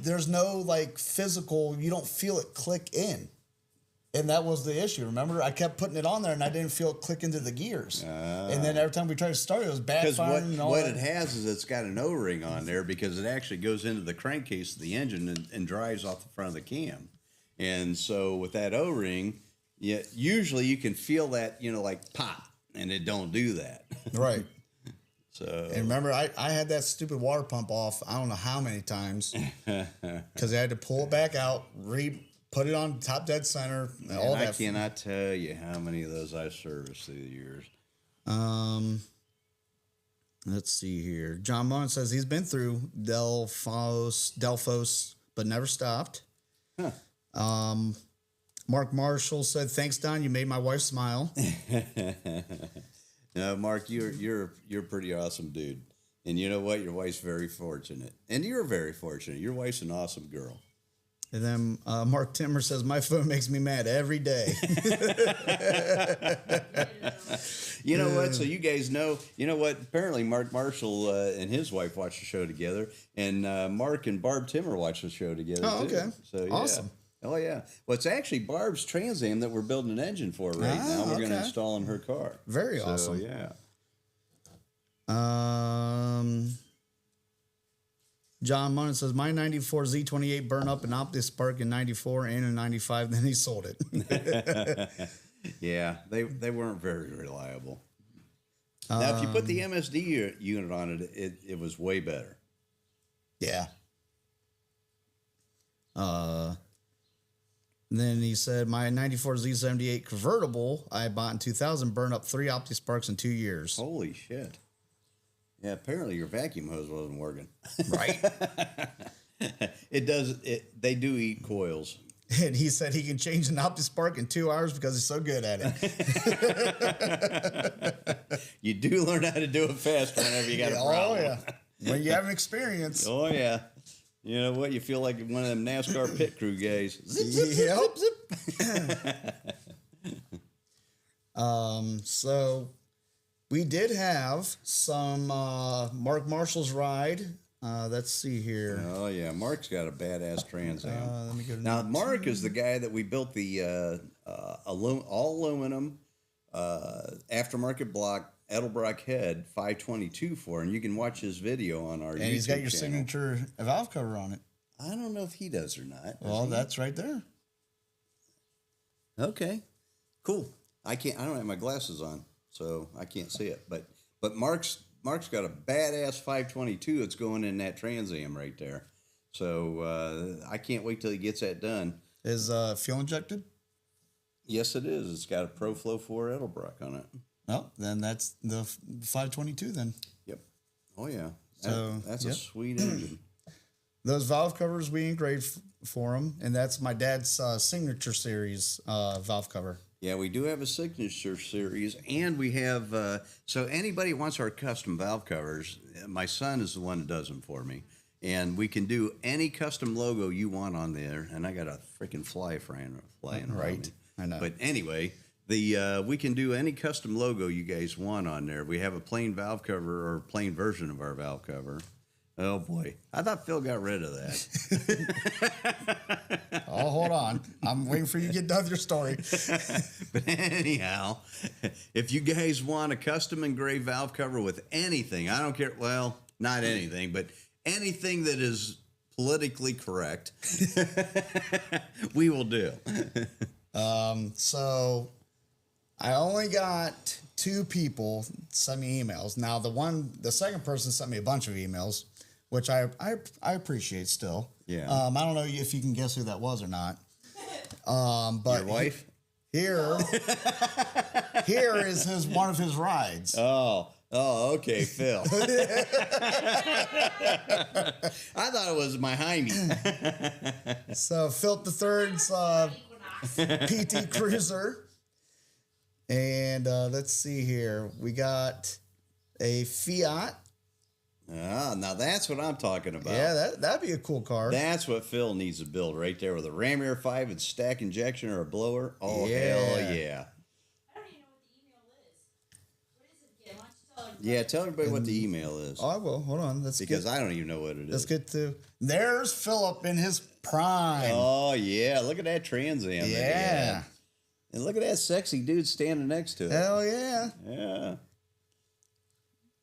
there's no like physical, you don't feel it click in. And that was the issue. Remember, I kept putting it on there, and I didn't feel it click into the gears. And then every time we tried to start it, was backfiring. Because what it has is it's got an O-ring on there because it actually goes into the crankcase of the engine and drives off the front of the cam. And so with that O-ring, usually you can feel that, like pop, and it don't do that. Right. So. And remember, I had that stupid water pump off. I don't know how many times because I had to pull it back out, put it on top dead center. All that. I cannot tell you how many of those I've serviced through the years. Let's see here. John Monin says he's been through Delphos, but never stopped. Huh. Mark Marshall said, "Thanks, Don. You made my wife smile." No, Mark, you're a pretty awesome dude, and you know what? Your wife's very fortunate, and you're very fortunate. Your wife's an awesome girl. And then Mark Timmer says, "My phone makes me mad every day." You know what? So you guys know, you know what? Apparently Mark Marshall and his wife watch the show together, and Mark and Barb Timmer watch the show together. Oh, too. okay. So, yeah. Awesome. Oh, yeah. Well, it's actually Barb's Trans Am that we're building an engine for right now. We're going to install in her car. Very awesome. Yeah. John Monin says, "My 94 Z28 burned up an Optispark in 94 and in 95, then he sold it." Yeah, they weren't very reliable. Now, if you put the MSD unit on it, it was way better. Yeah. Then he said, "My 94 Z78 convertible I bought in 2000 burned up 3 Optisparks in 2 years." Holy shit. Yeah, apparently your vacuum hose wasn't working. Right. They do eat coils. And he said he can change an Optispark in 2 hours because he's so good at it. You do learn how to do it fast whenever you got a problem. Oh, yeah. When you have an experience. Oh, yeah. You know what? You feel like one of them NASCAR pit crew guys. Zip, zip, Yep. zip, zip, zip. So we did have some Mark Marshall's ride. Let's see here. Oh, yeah. Mark's got a badass Trans Am. Let me go to Now, Mark is the guy that we built the all aluminum aftermarket block Edelbrock head 522 for, and you can watch his video on our YouTube And he's got your channel. signature valve cover on it. I don't know if he does or not. Well, that's right there. Okay, cool. I don't have my glasses on, so I can't see it. But Mark's got a badass 522 that's going in that Trans Am right there. So I can't wait till he gets that done. Is fuel injected? Yes, it is. It's got a ProFlow 4 Edelbrock on it. Oh, then that's the 522 then. Yep. Oh, yeah. So, That's yep. a sweet engine. Those valve covers we engraved for him, and that's my dad's signature series valve cover. Yeah, we do have a signature series, and we have, so anybody who wants our custom valve covers, my son is the one that does them for me. And we can do any custom logo you want on there. And I got a freaking flying around Right. me. I know. But anyway, we can do any custom logo you guys want on there. We have a plain valve cover or plain version of our valve cover. Oh, boy. I thought Phil got rid of that. Oh, hold on. I'm waiting for you to get done with your story. But anyhow, if you guys want a custom engraved valve cover with anything, I don't care. Well, not anything, but anything that is politically correct, we will do. So I only got 2 people send me emails. Now the second person sent me a bunch of emails, which I appreciate still. Yeah. I don't know if you can guess who that was or not. But Your wife? here is one of his rides. Oh, okay, Phil. I thought it was my Jaime. So Phil the Third's PT Cruiser. And let's see here. We got a Fiat. Now that's what I'm talking about. Yeah, that'd be a cool car. That's what Phil needs to build right there with a Ram Air 5 and stack injection or a blower. Oh, hell yeah. I don't even know what the email is. What is it again? Why don't you tell everybody? Yeah, tell everybody what the email is. Oh, I will. Hold on. Because I don't even know what it let's is. get to. There's Philip in his prime. Oh, yeah. Look at that Trans Am. that he Yeah. had. And look at that sexy dude standing next to it. Hell yeah. Yeah.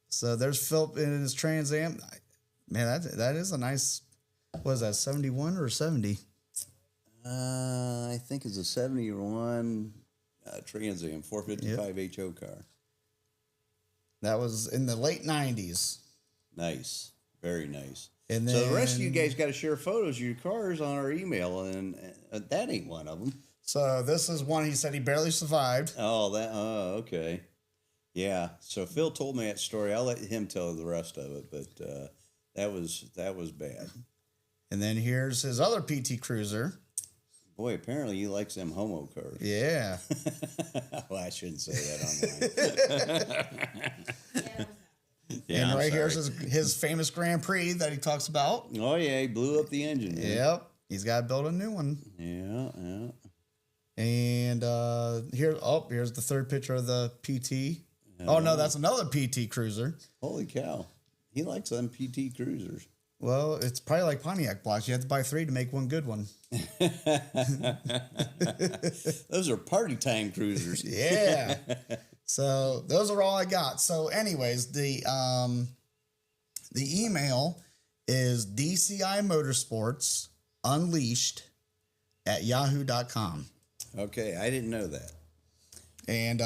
So there's Philip in his Trans Am. Man, that is a nice. What is that? 71 or 70? I think it's a 71 Trans Am 455 HO car. That was in the late 90s. Nice. Very nice. And So the rest of you then- guys got to share photos of your cars on our email, and that ain't one of them. So this is one he said he barely survived. Oh, okay. Yeah. So Phil told me that story. I'll let him tell the rest of it, but that was bad. And then here's his other PT Cruiser. Boy, apparently he likes them homo cars. Yeah. Well, I shouldn't say that online. Yeah, And I'm right here's sorry. his famous Grand Prix that he talks about. Oh yeah, he blew up the engine. Man. Yep. He's got to build a new one. Yeah. And here's the third picture of the PT. Oh, no, that's another PT Cruiser. Holy cow. He likes them PT Cruisers. Well, it's probably like Pontiac blocks. You have to buy 3 to make one good one. Those are party time cruisers. Yeah. So those are all I got. So anyways, the email is dcimotorsportsunleashed @yahoo.com. Okay, I didn't know that. And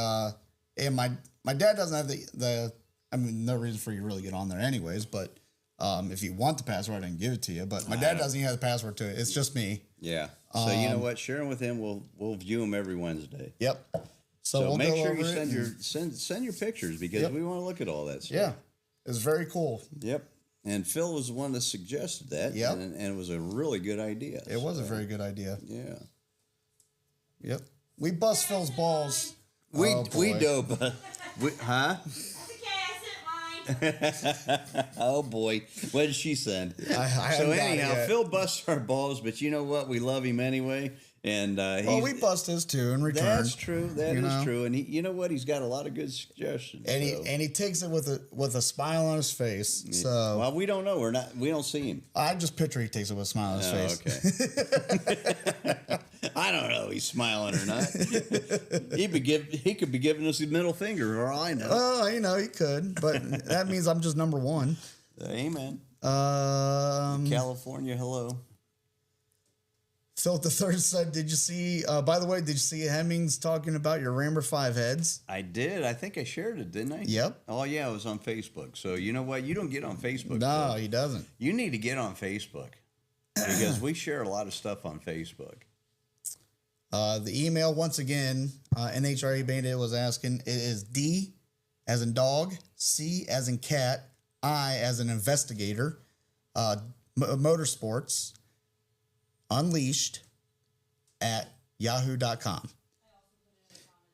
my dad doesn't have the no reason for you to really get on there anyways, but if you want the password, I can give it to you. But my dad doesn't even have the password to it. It's just me. Yeah. So you know what? Sharing with him, we'll view them every Wednesday. Yep. So we'll make go sure you over send it send your pictures because Yep. we want to look at all that stuff. Yeah. It's very cool. Yep. And Phil was the one that suggested that. Yep. And it was a really good idea. It was a very good idea. Yeah. Yep. We bust Phil's balls. We boy. dope. Huh? That's okay, I sent mine. Oh boy, what did she send? I haven't So got it anyhow, yet. Phil busts our balls, but you know what? We love him anyway, and Well, we bust his too in return. That's true. That you is know? true. And you know what? He's got a lot of good suggestions. And so. he takes it with a smile on his face. So Well, we don't know. We don't see him. I just picture he takes it with a smile on his Oh, face. okay. I don't know. He's smiling or not. He could be giving us the middle finger, or I know. Oh, you know, he could, but that means I'm just number one. Amen. California, hello. Phil the Third said, "Did you see? By the way, did you see Hemmings talking about your Rammer 5 heads?" I did. I think I shared it, didn't I? Yep. Oh yeah, it was on Facebook. So you know what? You don't get on Facebook. No, Phil. he doesn't. You need to get on Facebook because we share a lot of stuff on Facebook. The email once again, NHRA Bandit was asking. It is D as in dog, C as in cat, I as in investigator, Motorsports Unleashed at yahoo.com.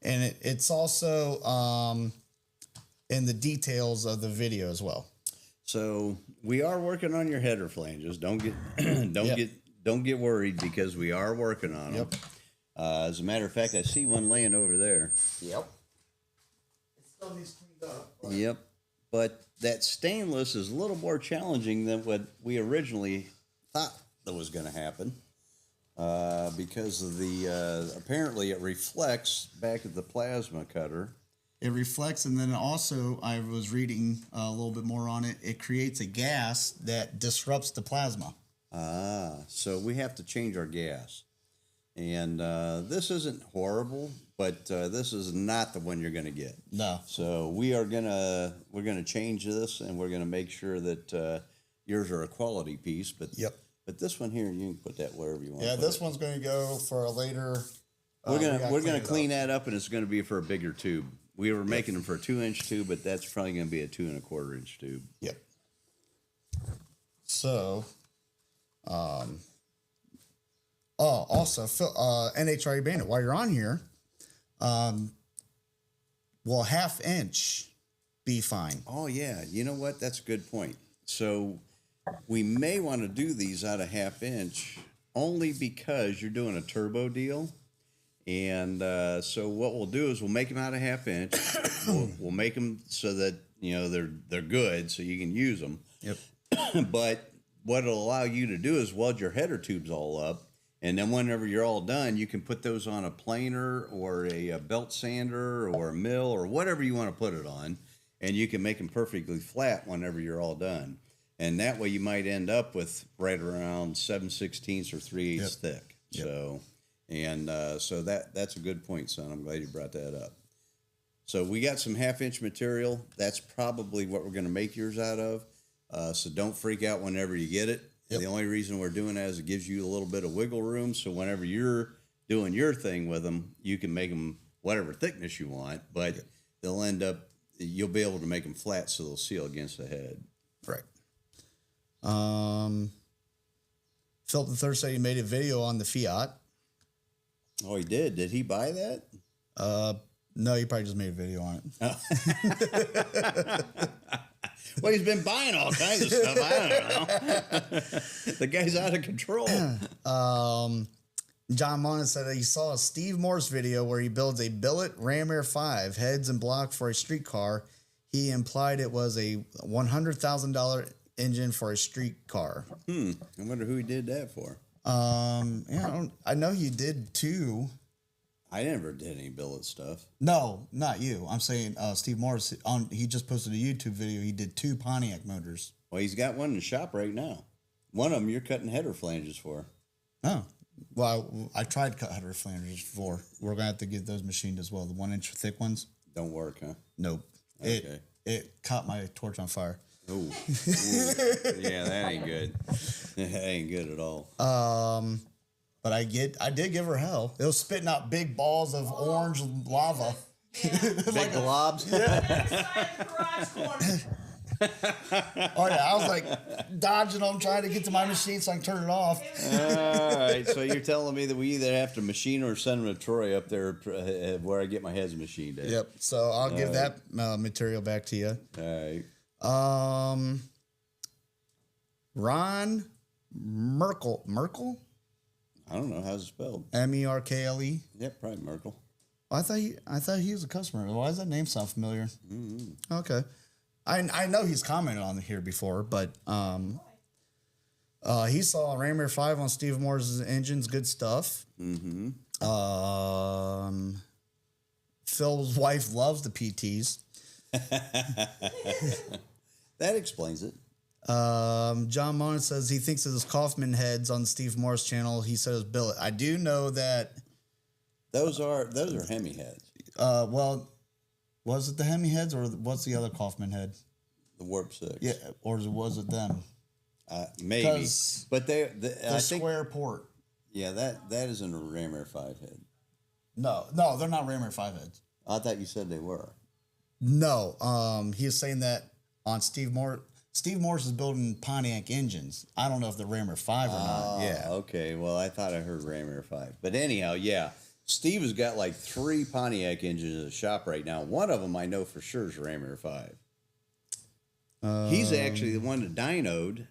And it's also in the details of the video as well. So we are working on your header flanges. Don't get don't get worried because we are working on them. As a matter of fact, I see one laying over there. Yep. It still needs cleaned up. Yep. But that stainless is a little more challenging than what we originally thought that was going to happen because of the apparently it reflects back at the plasma cutter. It reflects, and then also I was reading a little bit more on it. It creates a gas that disrupts the plasma. So we have to change our gas. And this isn't horrible, but this is not the one you're going to get. No. So we're gonna change this, and we're gonna make sure that yours are a quality piece. But But this one here, you can put that wherever you want. Yeah, this one's going to go for a later. We're gonna clean that up, and it's going to be for a bigger tube. We were making them for a 2-inch tube, but that's probably going to be a 2 1/4-inch tube. Yep. So, also, NHRA Bandit, while you're on here, will 1/2 inch be fine? Oh, yeah. You know what? That's a good point. So we may want to do these out of 1/2 inch only because you're doing a turbo deal. And so what we'll do is we'll make them out of 1/2 inch. We'll make them so that, you know, they're good so you can use them. Yep. But what it'll allow you to do is weld your header tubes all up. And then whenever you're all done, you can put those on a planer or a belt sander or a mill or whatever you want to put it on. And you can make them perfectly flat whenever you're all done. And that way you might end up with right around 7/16 or 3/8 thick. Yep. So that's a good point, son. I'm glad you brought that up. So we got some 1/2 inch material. That's probably what we're going to make yours out of. So don't freak out whenever you get it. Yep. The only reason we're doing that is it gives you a little bit of wiggle room. So whenever you're doing your thing with them, you can make them whatever thickness you want, but you'll be able to make them flat so they'll seal against the head. Right. Philip the Third said he made a video on the Fiat. Oh, he did? Did he buy that? No, he probably just made a video on it. Oh. Well, he's been buying all kinds of stuff. I don't know. The guy's out of control. John Mona said that he saw a Steve Morse video where he builds a billet Ram Air 5 heads and block for a street car. He implied it was a $100,000 engine for a street car. I wonder who he did that for. Yeah, I know you did too. I never did any billet stuff. No, not you. I'm saying Steve Morris. He just posted a YouTube video. He did 2 Pontiac motors. Well, he's got one in the shop right now. One of them you're cutting header flanges for. Oh, well, I tried cut header flanges before. We're gonna have to get those machined as well. The 1-inch thick ones. Don't work, huh? Nope. Okay. It caught my torch on fire. Ooh. Yeah, that ain't good. That ain't good at all. But I did give her hell. It was spitting out big balls of orange lava. Big globs. Oh yeah, I was like dodging them, trying to get to my machine so I can turn it off. All right, so you're telling me that we either have to machine or send them to Troy up there where I get my heads machined at. Yep. So I'll give that material back to you. All right. Ron Merkel. I don't know how's it spelled. Merkle. Yep, probably Merkel. I thought he was a customer. Why does that name sound familiar? Okay, I know he's commented on here before, but He saw Ram Air 5 on Steve Moore's engines. Good stuff. Mm-hmm. Phil's wife loves the PTs. That explains it. John Mon says he thinks of his Kaufman heads on Steve Moore's channel. He says billet. I do know that Those are Hemi heads. well, was it the Hemi heads or what's the other Kaufman head? The Warp 6. Yeah, or was it them? Maybe. 'Cause But The I think, square port. yeah, that isn't a Ram Air 5 head. No, they're not Ram Air 5 heads. I thought you said they were. No, he is saying that on Steve Moore. Steve Morse is building Pontiac engines. I don't know if they're Ram Air 5 or not. Yeah. Okay. Well, I thought I heard Ram Air 5. But anyhow, yeah. Steve has got like 3 Pontiac engines in the shop right now. One of them I know for sure is Ram Air 5. He's actually the one that dynoed,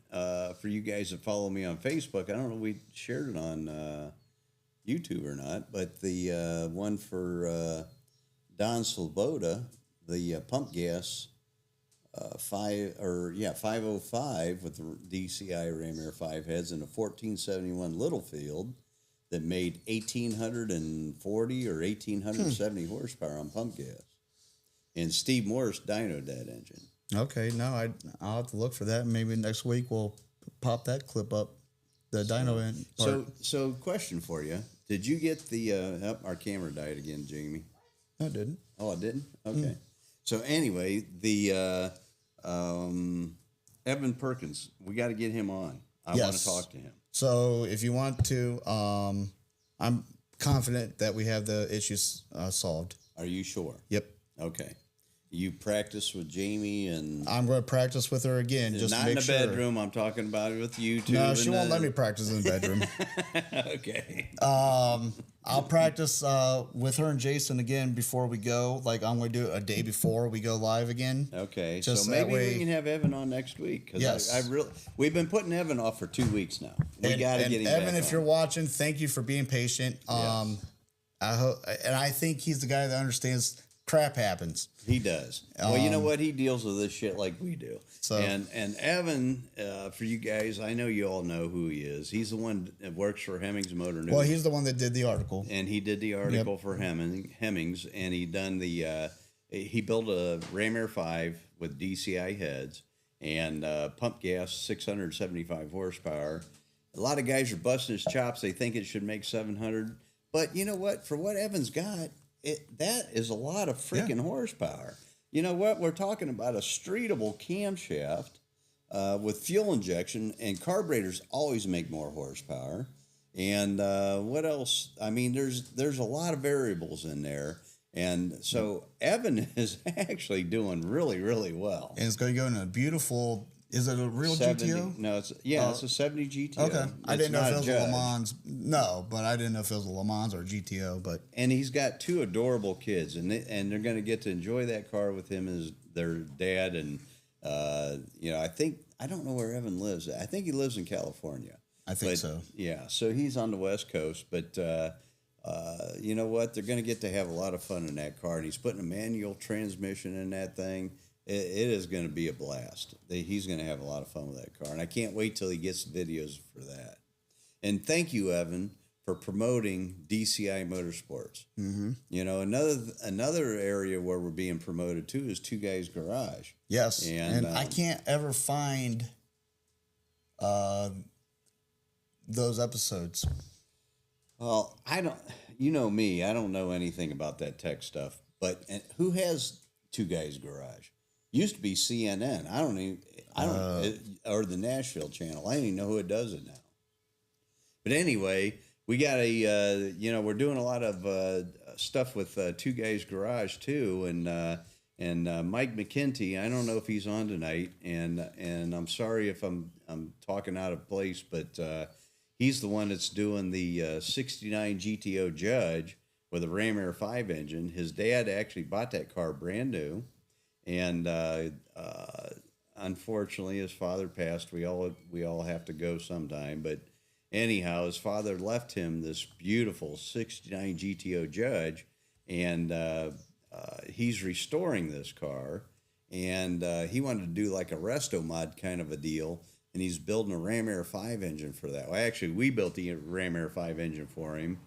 for you guys that follow me on Facebook. I don't know if we shared it on YouTube or not, but the one for Don Sloboda, the pump gas 505 with the DCI Ram Air 5 heads and a 1471 Littlefield that made 1,840 or 1,870 horsepower on pump gas. And Steve Morris dynoed that engine. Okay, no, I'll have to look for that. Maybe next week we'll pop that clip up. The dyno end. So question for you. Did you get the, our camera died again, Jamie. No, it didn't. Oh, it didn't? Okay. So anyway, the Evan Perkins, we got to get him on. I want to talk to him. So if you want to, I'm confident that we have the issues solved. Are you sure? Yep. Okay. You practice with Jamie and I'm going to practice with her again just not to make in the bedroom. I'm talking about it with you two. No, she won't let me practice in the bedroom. Okay. I'll practice with her and Jason again before we go. Like I'm going to do it a day before we go live again. Okay. Just so that maybe way- we can have Evan on next week. Yes. I really, we've been putting Evan off for 2 weeks now. We got to get him Evan, back if on. you're watching, thank you for being patient. Yes. I hope, and I think he's the guy that understands crap happens. He does. Well, you know what? He deals with this shit like we do. So- and Evan, for you guys, I know you all know who he is. He's the one that works for Hemmings Motor News. Well, he's the one that did the article. And he did the article for Hemmings, and he done the he built a Ram Air 5 with DCI heads and pump gas, 675 horsepower. A lot of guys are busting his chops. They think it should make 700, but you know what? For what Evan's got, that is a lot of freaking horsepower. You know what? We're talking about a streetable camshaft with fuel injection, and carburetors always make more horsepower. And what else? I mean, there's a lot of variables in there. And so Evan is actually doing really, really well. And it's going to go in a beautiful. Is it a real 70, GTO? No, it's a 70 GTO. Okay, I didn't know if it was a Judge. Le Mans. No, but I didn't know if it was a Le Mans or a GTO. But And he's got 2 adorable kids, and they're going to get to enjoy that car with him as their dad. And I don't know where Evan lives. I think he lives in California. I think so. Yeah, so he's on the West Coast, but you know what? They're going to get to have a lot of fun in that car, and he's putting a manual transmission in that thing. It is going to be a blast. He's going to have a lot of fun with that car, and I can't wait till he gets videos for that. And thank you, Evan, for promoting DCI Motorsports. Mm-hmm. You know, another area where we're being promoted to is Two Guys Garage. yes, And, I can't ever find those episodes. Well, I don't. You know me. I don't know anything about that tech stuff. But who has Two Guys Garage? Used to be CNN. Or the Nashville channel. I don't even know who it does it now. But anyway, we got we're doing a lot of stuff with Two Guys Garage too, and Mike McKenty. I don't know if he's on tonight, and I'm sorry if I'm talking out of place, but he's the one that's doing the 69 GTO Judge with a Ram Air 5 engine. His dad actually bought that car brand new. And unfortunately, his father passed. We all have to go sometime. But anyhow, his father left him this beautiful 69 GTO Judge, and he's restoring this car. And he wanted to do like a resto mod kind of a deal and he's building a Ram Air 5 engine for that. Well, actually, we built the Ram Air 5 engine for him,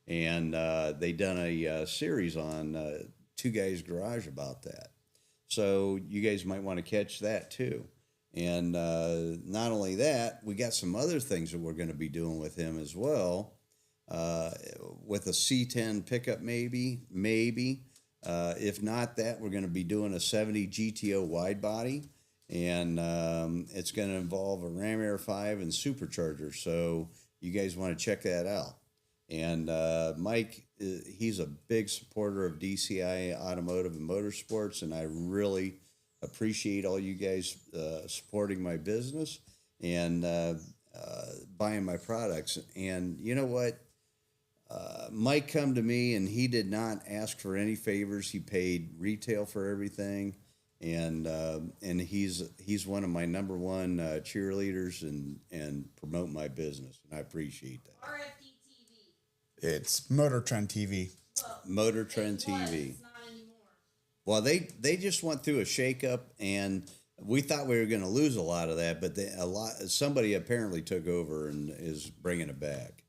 and they done a series on Two Guys Garage about that. So you guys might want to catch that too. And not only that, we got some other things that we're going to be doing with him as well. With a C10 pickup, maybe. If not that, we're going to be doing a 70 GTO wide body, and it's going to involve a Ram Air 5 and supercharger. So you guys want to check that out. And Mike, he's a big supporter of DCI Automotive and Motorsports, and I really appreciate all you guys supporting my business and buying my products. And you know what? Mike come to me, and he did not ask for any favors. He paid retail for everything, and he's one of my number one cheerleaders and promote my business, and I appreciate that. RFD TV. It's Motor Trend TV. Well, Motor Trend it was, TV. it's not anymore. Well, they just went through a shakeup, and we thought we were going to lose a lot of that, but somebody apparently took over and is bringing it back.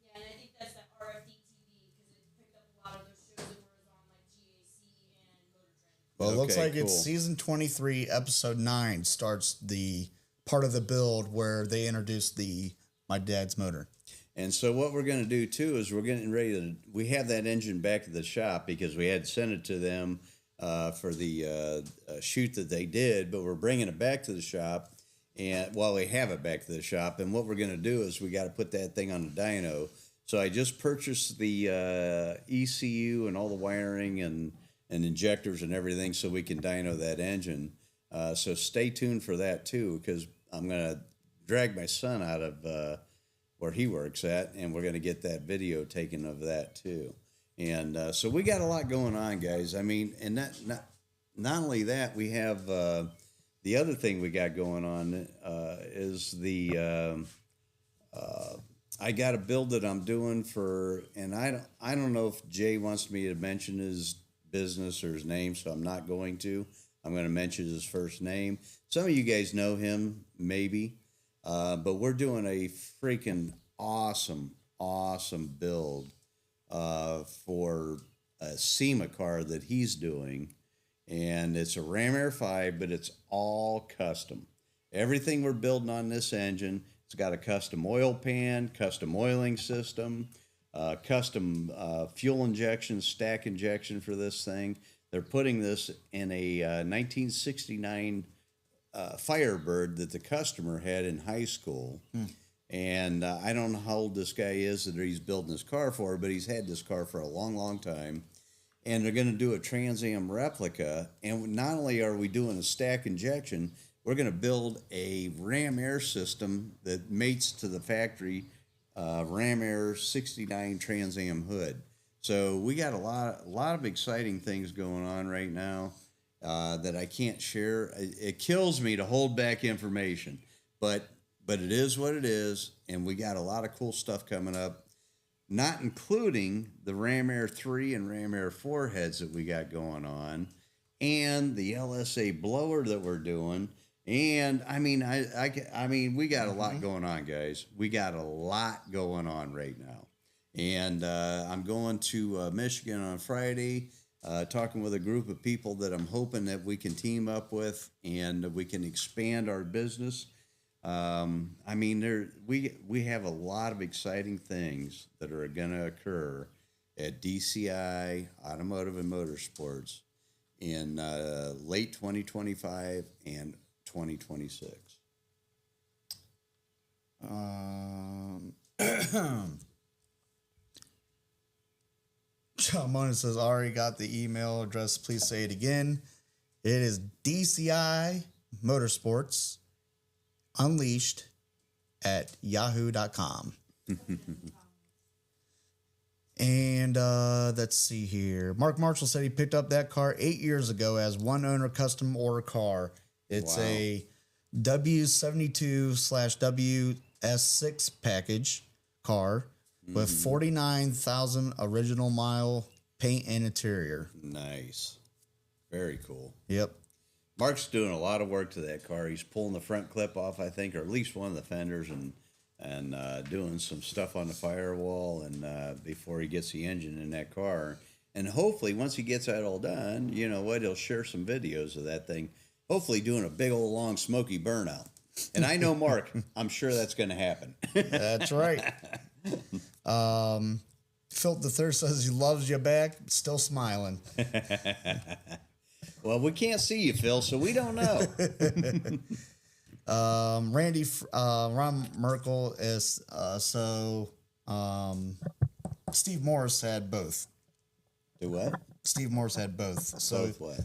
Yeah, and I think that's that RFD TV because it picked up a lot of those shows that were on like GAC and Motor Trend. Well, it looks Okay, like it's cool. season 23, episode 9 starts the part of the build where they introduce my dad's motor. And so what we're going to do too is we're getting ready to. We have that engine back at the shop because we had sent it to them for the shoot that they did, but we're bringing it back to the shop, and we have it back to the shop. And what we're going to do is we got to put that thing on the dyno. So I just purchased the ECU and all the wiring and injectors and everything so we can dyno that engine. So stay tuned for that too, because I'm going to drag my son out of where he works at, and we're going to get that video taken of that too. And so we got a lot going on, guys. I mean, and not only that, we have the other thing we got going on is the I got a build that I'm doing for, and I don't know if Jay wants me to mention his business or his name, so I'm not going to. I'm going to mention his first name. Some of you guys know him, maybe. But we're doing a freaking awesome build for a SEMA car that he's doing. And it's a Ram Air 5, but it's all custom. Everything we're building on this engine, it's got a custom oil pan, custom oiling system, custom fuel injection, stack injection for this thing. They're putting this in a 1969 Firebird that the customer had in high school. And I don't know how old this guy is that he's building this car for, but he's had this car for a long time. And they're going to do a Trans Am replica. And not only are we doing a stack injection, we're going to build a Ram Air system that mates to the factory Ram Air 69 Trans Am hood. So we got a lot of exciting things going on right now that I can't share. It kills me to hold back information, but it is what it is, and we got a lot of cool stuff coming up, not including the Ram Air 3 and Ram Air 4 heads that we got going on, and the LSA blower that we're doing. And I mean, we got a lot going on, guys. We got a lot going on right now. And I'm going to Michigan on Friday, talking with a group of people that I'm hoping that we can team up with and we can expand our business. I mean, we have a lot of exciting things that are going to occur at DCI Automotive and Motorsports in late 2025 and 2026. John Monin says, already got the email address. Please say it again. It is DCI Motorsports Unleashed at yahoo.com. And let's see here. Mark Marshall said he picked up that car 8 years ago as one owner custom order car. It's a W72/WS6 package car with 49,000 original mile paint and interior. Nice. Very cool. Yep. Mark's doing a lot of work to that car. He's pulling the front clip off, I think, or at least one of the fenders, and doing some stuff on the firewall, and before he gets the engine in that car. And hopefully, once he gets that all done, you know what, he'll share some videos of that thing. Hopefully, doing a big old long smoky burnout. And I know Mark. I'm sure that's going to happen. That's right. Phil the Third says he loves you back, still smiling. Well, we can't see you, Phil, so we don't know. Ron Merkel is Steve Morris had both. Do what? Steve Morris had both. So Both what?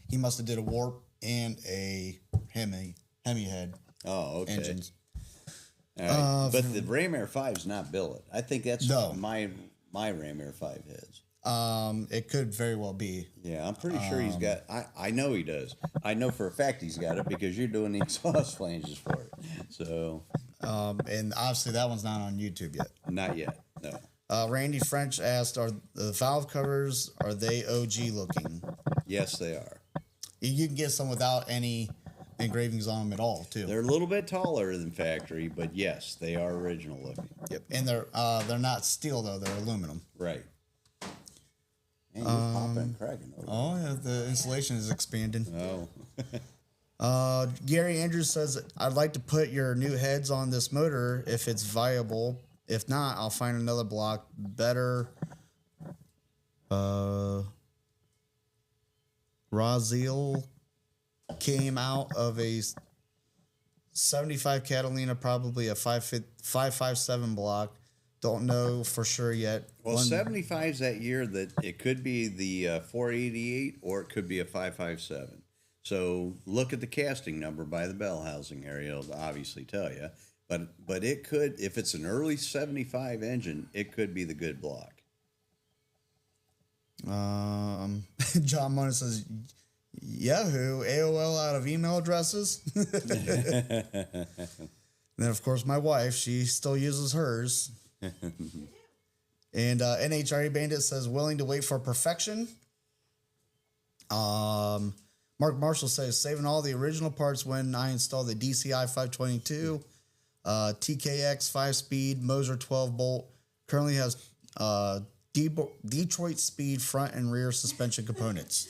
he must have did a warp and a Hemi head Oh, okay. engines. All right. But the Ram Air 5 is not billet. I think that's No. my Ram Air 5 heads. It could very well be. Yeah, I'm pretty sure he's got. I know he does. I know for a fact he's got it because you're doing the exhaust flanges for it. So And obviously that one's not on YouTube yet. not yet. No. Randy French asked, "Are the valve covers OG looking?" Yes, they are. You can get some without any engravings on them at all, too. They're a little bit taller than factory, but yes, they are original looking. Yep, and they're not steel though; they're aluminum. Right. And you're popping, cracking over. Oh yeah, the insulation is expanding. Oh. Gary Andrews says, "I'd like to put your new heads on this motor if it's viable. If not, I'll find another block better." Raziel came out of a 75 Catalina, probably a 557 block. Don't know for sure yet. Well, 75's that year that it could be the 488 or it could be a 557. So look at the casting number by the bell housing area. It'll obviously tell you. But it could, if it's an early 75 engine, it could be the good block. John Mona says, Yahoo, AOL out of email addresses. And then, of course, my wife, she still uses hers. And NHRA Bandit says, willing to wait for perfection. Mark Marshall says, saving all the original parts when I installed the DCI 522, TKX 5-speed, Moser 12-bolt. Currently has Detroit speed front and rear suspension components.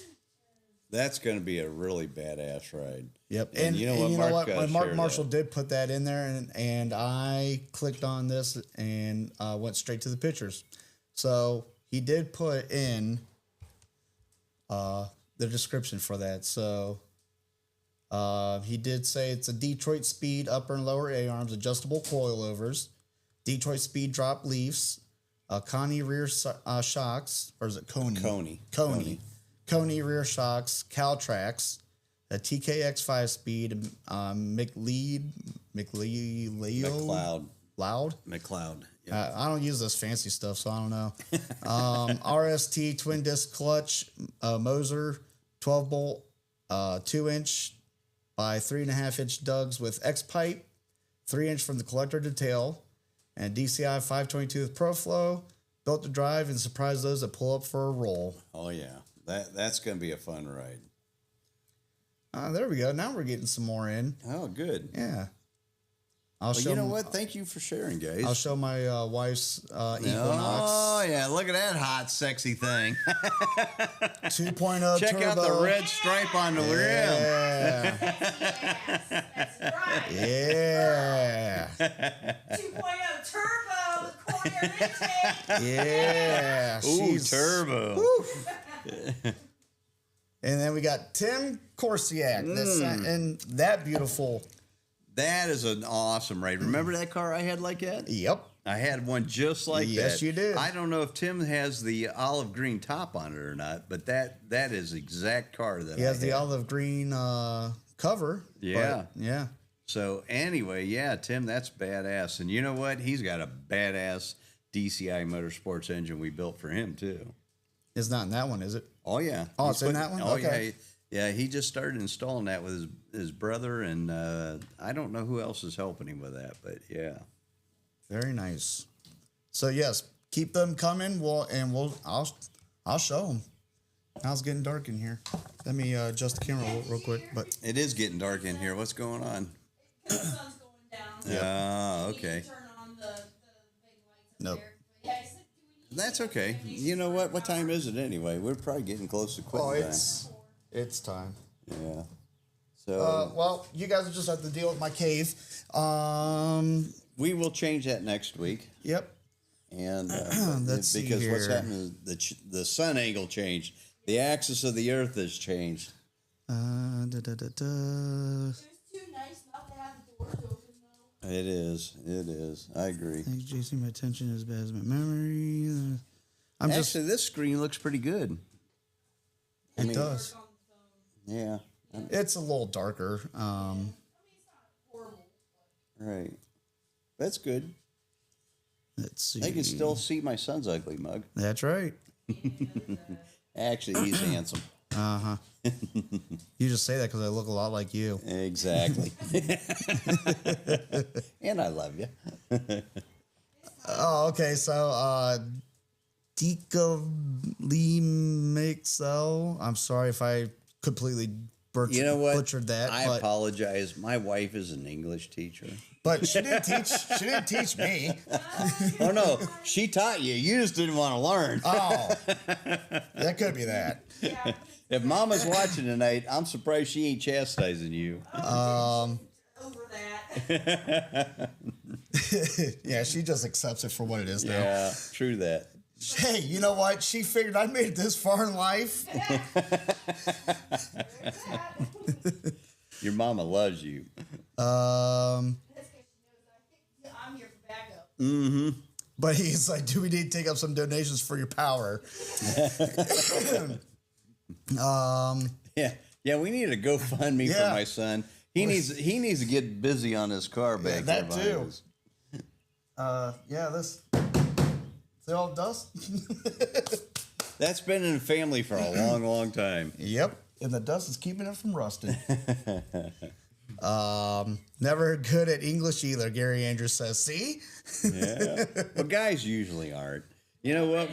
That's going to be a really badass ride. Yep. And you know what? When Mark Marshall did put that in there, and I clicked on this and went straight to the pictures. So he did put in the description for that. So he did say it's a Detroit speed upper and lower A-arms, adjustable coilovers, Detroit speed drop leafs, Coney rear shocks, or is it Coney? Coney rear shocks, Caltrax, a TKX 5-speed, McLeod. Yeah. I don't use this fancy stuff, so I don't know. RST twin disc clutch, Moser 12-bolt, 2-inch by 3.5-inch dugs with X pipe, 3-inch from the collector to tail, and DCI 522 with ProFlow, built to drive and surprise those that pull up for a roll. Oh yeah, that's going to be a fun ride. There we go. Now we're getting some more in. Oh, good. Yeah. You know what? Thank you for sharing, guys. I'll show my wife's Equinox. Oh, yeah. Look at that hot, sexy thing. 2.0 Check turbo. out the red stripe on the rim. That's right. Yeah. 2.0 turbo with corner intake. Yeah. Ooh, turbo. Woo. And then we got Tim Korsiak. And that beautiful. That is an awesome ride. Remember that car I had like that? Yep. I had one just like that. Yes, you did. I don't know if Tim has the olive green top on it or not, but that is the exact car that He has the had. olive green cover. Yeah. Yeah. So anyway, yeah, Tim, that's badass. And you know what? He's got a badass DCI Motorsports engine we built for him too. It's not in that one, is it? Oh yeah. Oh, He's it's in that one? Oh Okay. yeah. Yeah, he just started installing that with his brother, and I don't know who else is helping him with that, but yeah. Very nice. So yes, keep them coming. I'll show them. Now it's getting dark in here. Let me adjust the camera real quick. But It is getting dark in here. What's going on? The sun's going down. Ah, You need to okay. turn on the big lights up Nope. there. But yeah, I said, do we need That's to okay. make You know sure what? the What time power- is it anyway? We're probably getting close to quitting it's time. time. Yeah. So Well, you guys will just have to deal with my cave. we will change that next week. Yep. And Let's see because what's here. happened is the sun angle changed. The axis of the earth has changed. Da, da, da, da. It was too nice not to have the doors open though. It is. It is. I agree. Thanks, JC. My attention is bad as my memory. Actually, this screen looks pretty good. It does. On the phone. Yeah. It's a little darker. I mean, it's not horrible. Right. That's good. Let's see. I can still see my son's ugly mug. That's right. Actually, he's handsome. You just say that because I look a lot like you. Exactly. And I love you. Oh, okay. So, dcimotorsportsunleashed. I'm sorry if I completely You know what? butchered that. I but, apologize. My wife is an English teacher. but she didn't teach. She didn't teach me. Oh no, she taught you. You just didn't want to learn. Oh, that could be that. Yeah. If Mama's watching tonight, I'm surprised she ain't chastising you. Over that. Yeah, she just accepts it for what it is now. Yeah, true that. Hey, you know what? She figured I made it this far in life. Your mama loves you. Um, That's 'cause she knows I'm here for backup. but he's like, "Do we need to take up some donations for your power?" Yeah. We need a GoFundMe Yeah. for my son. He needs to get busy on his car back there. that behind too. us. Yeah, this. See all the dust? That's been in the family for a long, long time. Yep. And the dust is keeping it from rusting. Never good at English either, Gary Andrews says. See? Yeah. Well, guys usually aren't. You know what?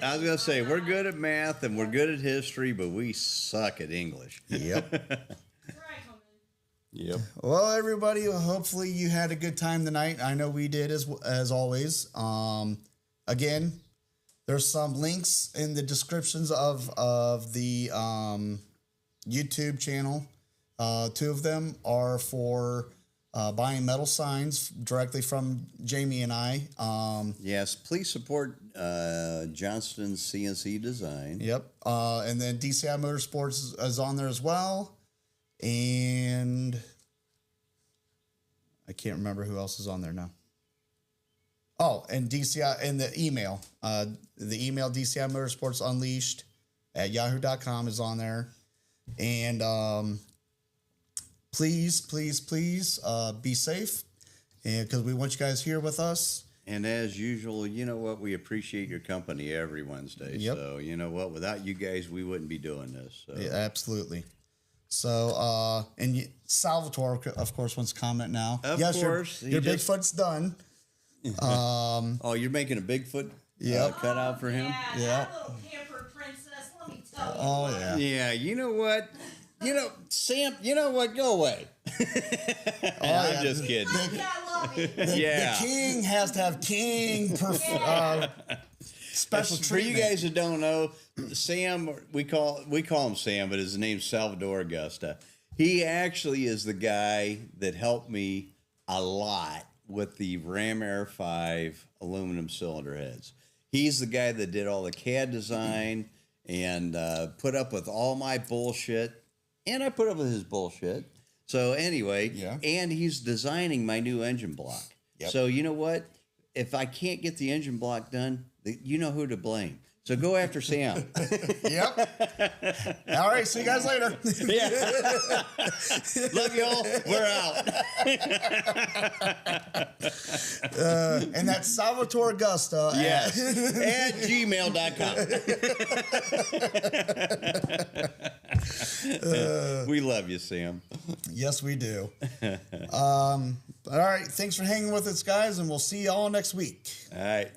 I was gonna say we're good at math and we're good at history, but we suck at English. Yep. Yep. Well, everybody, hopefully you had a good time tonight. I know we did as always. Again, there's some links in the descriptions of the YouTube channel. Two of them are for buying metal signs directly from Jamie and I. Yes, please support Johnston's CNC Design. Yep. And then DCI Motorsports is on there as well. And I can't remember who else is on there now. Oh, and DCI and the email DCI Motorsportsunleashed at yahoo.com is on there. And please be safe, and because we want you guys here with us. And as usual, you know what? We appreciate your company every Wednesday. Yep. So, you know what? Without you guys, we wouldn't be doing this. So. Yeah, absolutely. So, and Salvatore, of course, wants to comment now. Of yes, course. Your Bigfoot's done. Oh, you're making a Bigfoot cutout for him? Yeah. That little pampered princess, let me tell you. Oh, yeah. Yeah, you know what? Sam, you know what? Go away. I'm just kidding. Yeah, I love it. Yeah. The king has to have special For treatment. you guys who don't know, Sam, we call him Sam, but his name's Salvador Augusta. He actually is the guy that helped me a lot with the Ram Air 5 aluminum cylinder heads. He's the guy that did all the CAD design and put up with all my bullshit, and I put up with his bullshit. So anyway, Yeah. and he's designing my new engine block. Yep. So you know what? If I can't get the engine block done, you know who to blame. So go after Sam. Yep. All right. See you guys later. Yeah. Love y'all. We're out. And that's Salvatore Augusta. Yes. At gmail.com. We love you, Sam. Yes, we do. All right. Thanks for hanging with us, guys, and we'll see you all next week. All right.